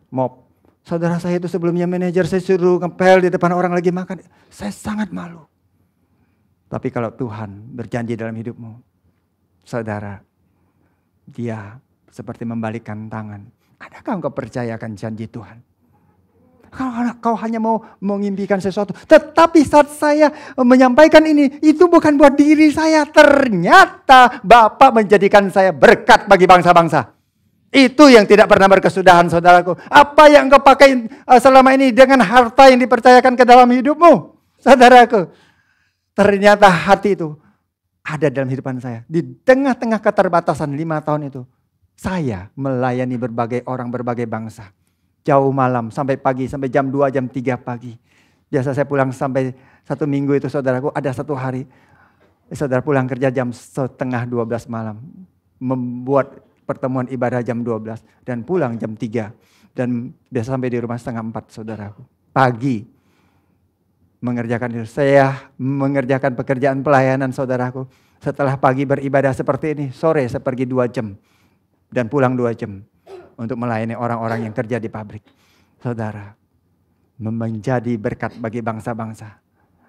Mop. Saudara saya itu sebelumnya manajer, saya suruh ngepel di depan orang lagi makan. Saya sangat malu. Tapi kalau Tuhan berjanji dalam hidupmu. Saudara, dia seperti membalikkan tangan. Adakah engkau percayakan janji Tuhan? Kau hanya mau mengimpikan sesuatu. Tetapi saat saya menyampaikan ini, itu bukan buat diri saya. Ternyata Bapa menjadikan saya berkat bagi bangsa-bangsa. Itu yang tidak pernah berkesudahan saudaraku. Apa yang engkau pakai selama ini dengan harta yang dipercayakan ke dalam hidupmu. Saudaraku. Ternyata hati itu ada dalam hidupan saya. Di tengah-tengah keterbatasan 5 tahun itu. Saya melayani berbagai orang, berbagai bangsa. Jauh malam, sampai pagi, sampai jam 2, jam 3 pagi. Biasa saya pulang sampai 1 minggu itu saudaraku, ada 1 hari. Saudara pulang kerja jam setengah 12 malam. Membuat pertemuan ibadah jam 12. Dan pulang jam 3. Dan biasa sampai di rumah setengah 4 saudaraku. Pagi. Mengerjakan itu. Saya mengerjakan pekerjaan pelayanan saudaraku. Setelah pagi beribadah seperti ini, sore saya pergi 2 jam. Dan pulang 2 jam untuk melayani orang-orang yang kerja di pabrik. Saudara, menjadi berkat bagi bangsa-bangsa.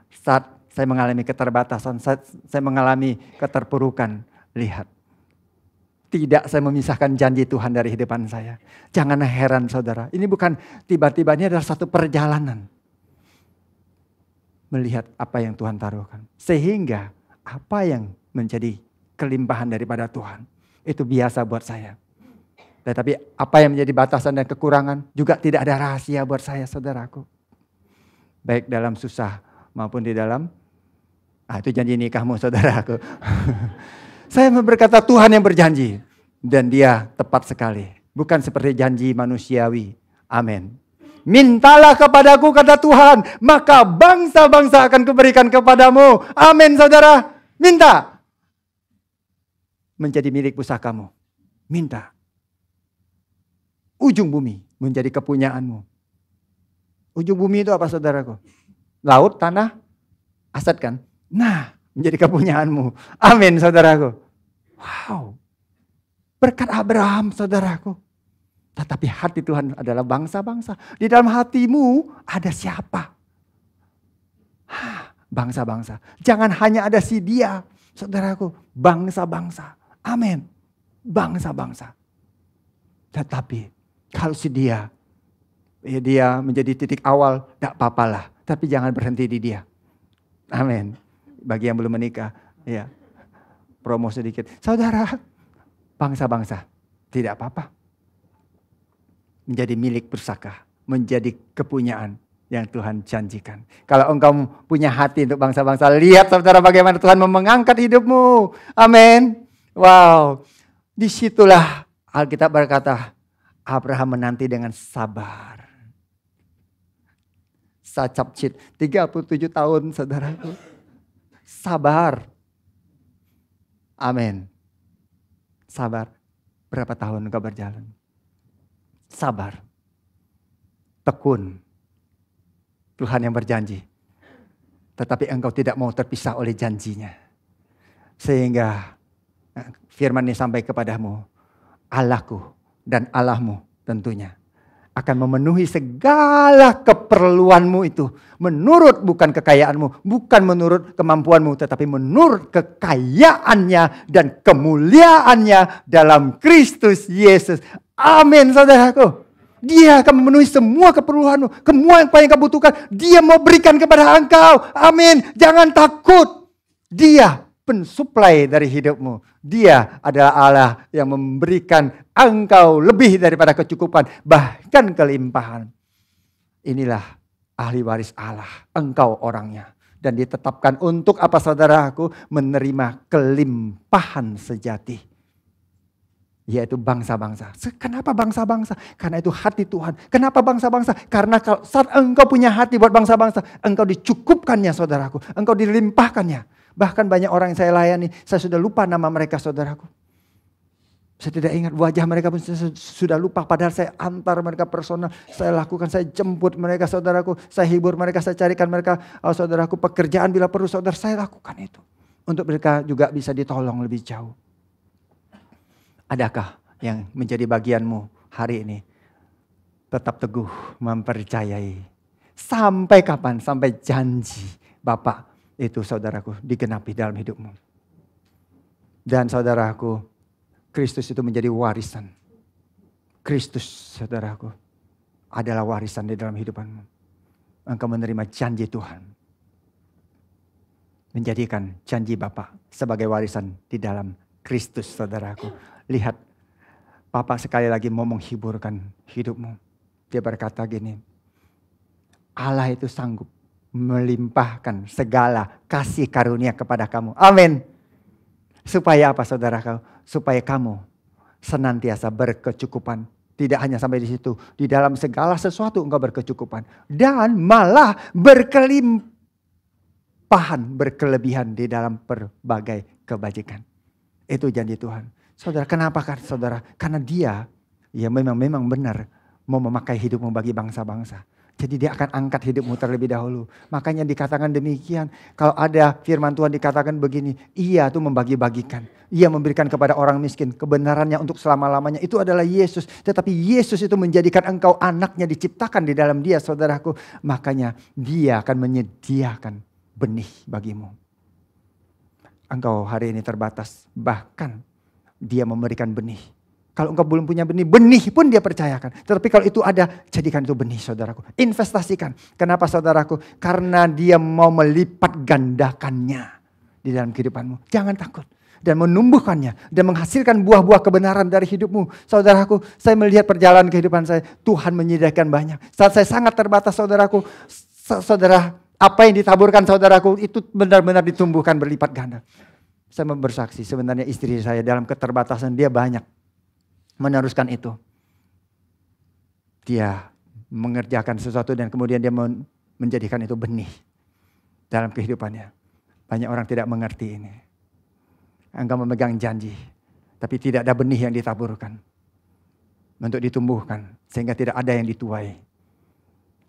Saat saya mengalami keterbatasan, saat saya mengalami keterpurukan, lihat. Tidak saya memisahkan janji Tuhan dari hidupan saya. Jangan heran saudara, ini bukan tiba-tiba, ini adalah satu perjalanan. Melihat apa yang Tuhan taruhkan. Sehingga apa yang menjadi kelimpahan daripada Tuhan. Itu biasa buat saya. Tetapi apa yang menjadi batasan dan kekurangan juga tidak ada rahasia buat saya saudaraku. Baik dalam susah maupun di dalam, itu janji nikahmu saudaraku. Saya berkata Tuhan yang berjanji. Dan dia tepat sekali. Bukan seperti janji manusiawi. Amin. Mintalah kepadaku kata Tuhan. Maka bangsa-bangsa akan kuberikan kepadamu. Amin saudara. Minta. Menjadi milik pusakamu. Minta. Ujung bumi menjadi kepunyaanmu. Ujung bumi itu apa saudaraku? Laut, tanah, aset kan? Nah, menjadi kepunyaanmu. Amin saudaraku. Wow. Berkat Abraham saudaraku. Tetapi hati Tuhan adalah bangsa-bangsa. Di dalam hatimu ada siapa? Bangsa-bangsa. Jangan hanya ada si dia. Saudaraku, bangsa-bangsa. Amin. Bangsa-bangsa. Tetapi kalau si dia menjadi titik awal, tidak apa-apalah. Tapi jangan berhenti di dia. Amin. Bagi yang belum menikah, ya, promo sedikit. Saudara, bangsa-bangsa, tidak apa-apa. Menjadi milik pusaka, menjadi kepunyaan yang Tuhan janjikan. Kalau engkau punya hati untuk bangsa-bangsa, lihat saudara bagaimana Tuhan mengangkat hidupmu. Amin. Wow. Disitulah Alkitab berkata, Abraham menanti dengan sabar. Sacapcit, 37 tahun saudaraku. Sabar. Amin. Sabar. Berapa tahun engkau berjalan? Sabar. Tekun. Tuhan yang berjanji. Tetapi engkau tidak mau terpisah oleh janjinya. Sehingga firman ini sampai kepadamu. Allahku dan Allahmu tentunya akan memenuhi segala keperluanmu itu. Menurut bukan kekayaanmu, bukan menurut kemampuanmu, tetapi menurut kekayaannya dan kemuliaannya dalam Kristus Yesus. Amin saudaraku. Dia akan memenuhi semua keperluanmu. Semua apa yang kau butuhkan. Dia mau berikan kepada engkau. Amin. Jangan takut. Dia pensuplai dari hidupmu. Dia adalah Allah yang memberikan engkau lebih daripada kecukupan. Bahkan kelimpahan. Inilah ahli waris Allah. Engkau orangnya. Dan ditetapkan untuk apa saudaraku? Menerima kelimpahan sejati. Yaitu bangsa-bangsa. Kenapa bangsa-bangsa? Karena itu hati Tuhan. Kenapa bangsa-bangsa? Karena saat engkau punya hati buat bangsa-bangsa, engkau dicukupkannya saudaraku. Engkau dilimpahkannya. Bahkan banyak orang yang saya layani, saya sudah lupa nama mereka saudaraku. Saya tidak ingat wajah mereka pun saya sudah lupa. Padahal saya antar mereka personal. Saya lakukan, saya jemput mereka saudaraku. Saya hibur mereka, saya carikan mereka saudaraku pekerjaan bila perlu saudara. Saya lakukan itu. Untuk mereka juga bisa ditolong lebih jauh. Adakah yang menjadi bagianmu hari ini? Tetap teguh mempercayai. Sampai kapan? Sampai janji Bapa itu saudaraku digenapi dalam hidupmu. Dan saudaraku, Kristus itu menjadi warisan. Kristus saudaraku adalah warisan di dalam hidupanmu. Engkau menerima janji Tuhan. Menjadikan janji Bapa sebagai warisan di dalam Kristus saudaraku. Lihat, Papa sekali lagi mau menghiburkan hidupmu. Dia berkata gini, Allah itu sanggup melimpahkan segala kasih karunia kepada kamu. Amin. Supaya apa saudaraku? Supaya kamu senantiasa berkecukupan. Tidak hanya sampai di situ. Di dalam segala sesuatu engkau berkecukupan. Dan malah berkelimpahan, berkelebihan di dalam berbagai kebajikan. Itu janji Tuhan. Saudara, kenapa kan saudara? Karena dia ya memang benar mau memakai hidupmu bagi bangsa-bangsa. Jadi dia akan angkat hidupmu terlebih dahulu. Makanya dikatakan demikian. Kalau ada firman Tuhan dikatakan begini. Ia tuh membagi-bagikan. Ia memberikan kepada orang miskin. Kebenarannya untuk selama-lamanya. Itu adalah Yesus. Tetapi Yesus itu menjadikan engkau anaknya diciptakan di dalam dia saudaraku. Makanya dia akan menyediakan benih bagimu. Engkau hari ini terbatas. Bahkan dia memberikan benih. Kalau engkau belum punya benih, benih pun dia percayakan. Tetapi kalau itu ada, jadikan itu benih saudaraku. Investasikan. Kenapa saudaraku? Karena dia mau melipat gandakannya di dalam kehidupanmu. Jangan takut. Dan menumbuhkannya. Dan menghasilkan buah-buah kebenaran dari hidupmu. Saudaraku, saya melihat perjalanan kehidupan saya. Tuhan menyediakan banyak. Saat saya sangat terbatas saudaraku. Saudara, apa yang ditaburkan saudaraku itu benar-benar ditumbuhkan berlipat ganda. Saya bersaksi sebenarnya istri saya dalam keterbatasan dia banyak meneruskan itu. Dia mengerjakan sesuatu dan kemudian dia menjadikan itu benih dalam kehidupannya. Banyak orang tidak mengerti ini. Engkau memegang janji, tapi tidak ada benih yang ditaburkan untuk ditumbuhkan sehingga tidak ada yang dituai.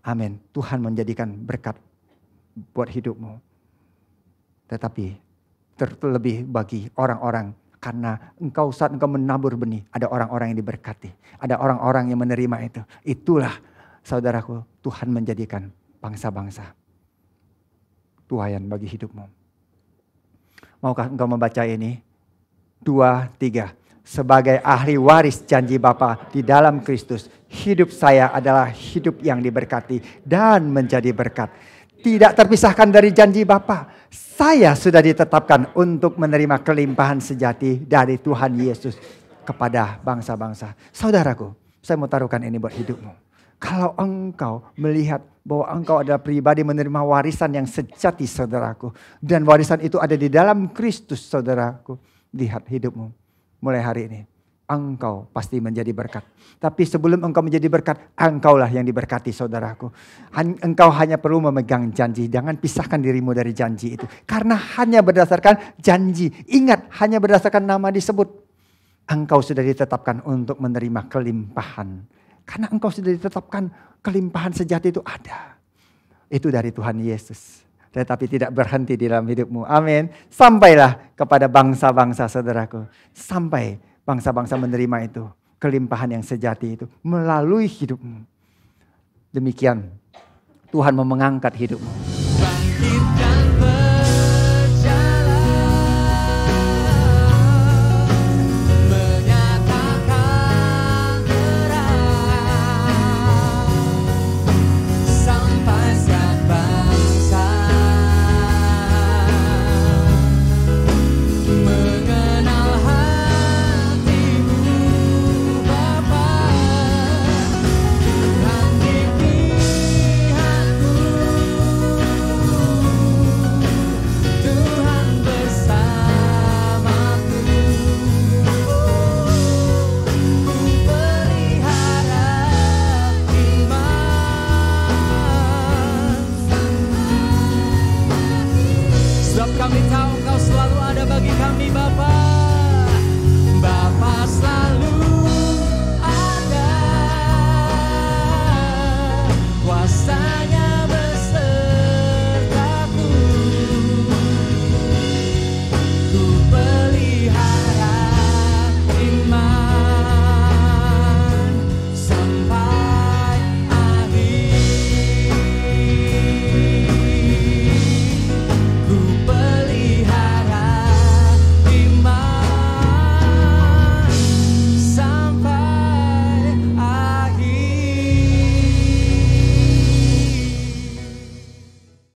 Amin. Tuhan menjadikan berkat buat hidupmu. Tetapi terlebih bagi orang-orang. Karena saat engkau menabur benih. Ada orang-orang yang diberkati. Ada orang-orang yang menerima itu. Itulah saudaraku. Tuhan menjadikan bangsa-bangsa tuayan bagi hidupmu. Maukah engkau membaca ini? 2, 3. Sebagai ahli waris janji Bapa di dalam Kristus, hidup saya adalah hidup yang diberkati dan menjadi berkat. Tidak terpisahkan dari janji Bapa. Saya sudah ditetapkan untuk menerima kelimpahan sejati dari Tuhan Yesus kepada bangsa-bangsa. Saudaraku, saya mau taruhkan ini buat hidupmu. Kalau engkau melihat bahwa engkau adalah pribadi menerima warisan yang sejati, saudaraku. Dan warisan itu ada di dalam Kristus, saudaraku. Lihat hidupmu. Mulai hari ini, engkau pasti menjadi berkat. Tapi sebelum engkau menjadi berkat, engkaulah yang diberkati, saudaraku. Engkau hanya perlu memegang janji. Jangan pisahkan dirimu dari janji itu. Karena hanya berdasarkan janji. Ingat, hanya berdasarkan nama disebut. Engkau sudah ditetapkan untuk menerima kelimpahan. Karena engkau sudah ditetapkan kelimpahan sejati itu ada. Itu dari Tuhan Yesus. Tetapi tidak berhenti di dalam hidupmu. Amin. Sampailah kepada bangsa-bangsa, saudaraku. Sampai bangsa-bangsa menerima itu. Kelimpahan yang sejati itu. Melalui hidupmu. Demikian Tuhan mau mengangkat hidupmu.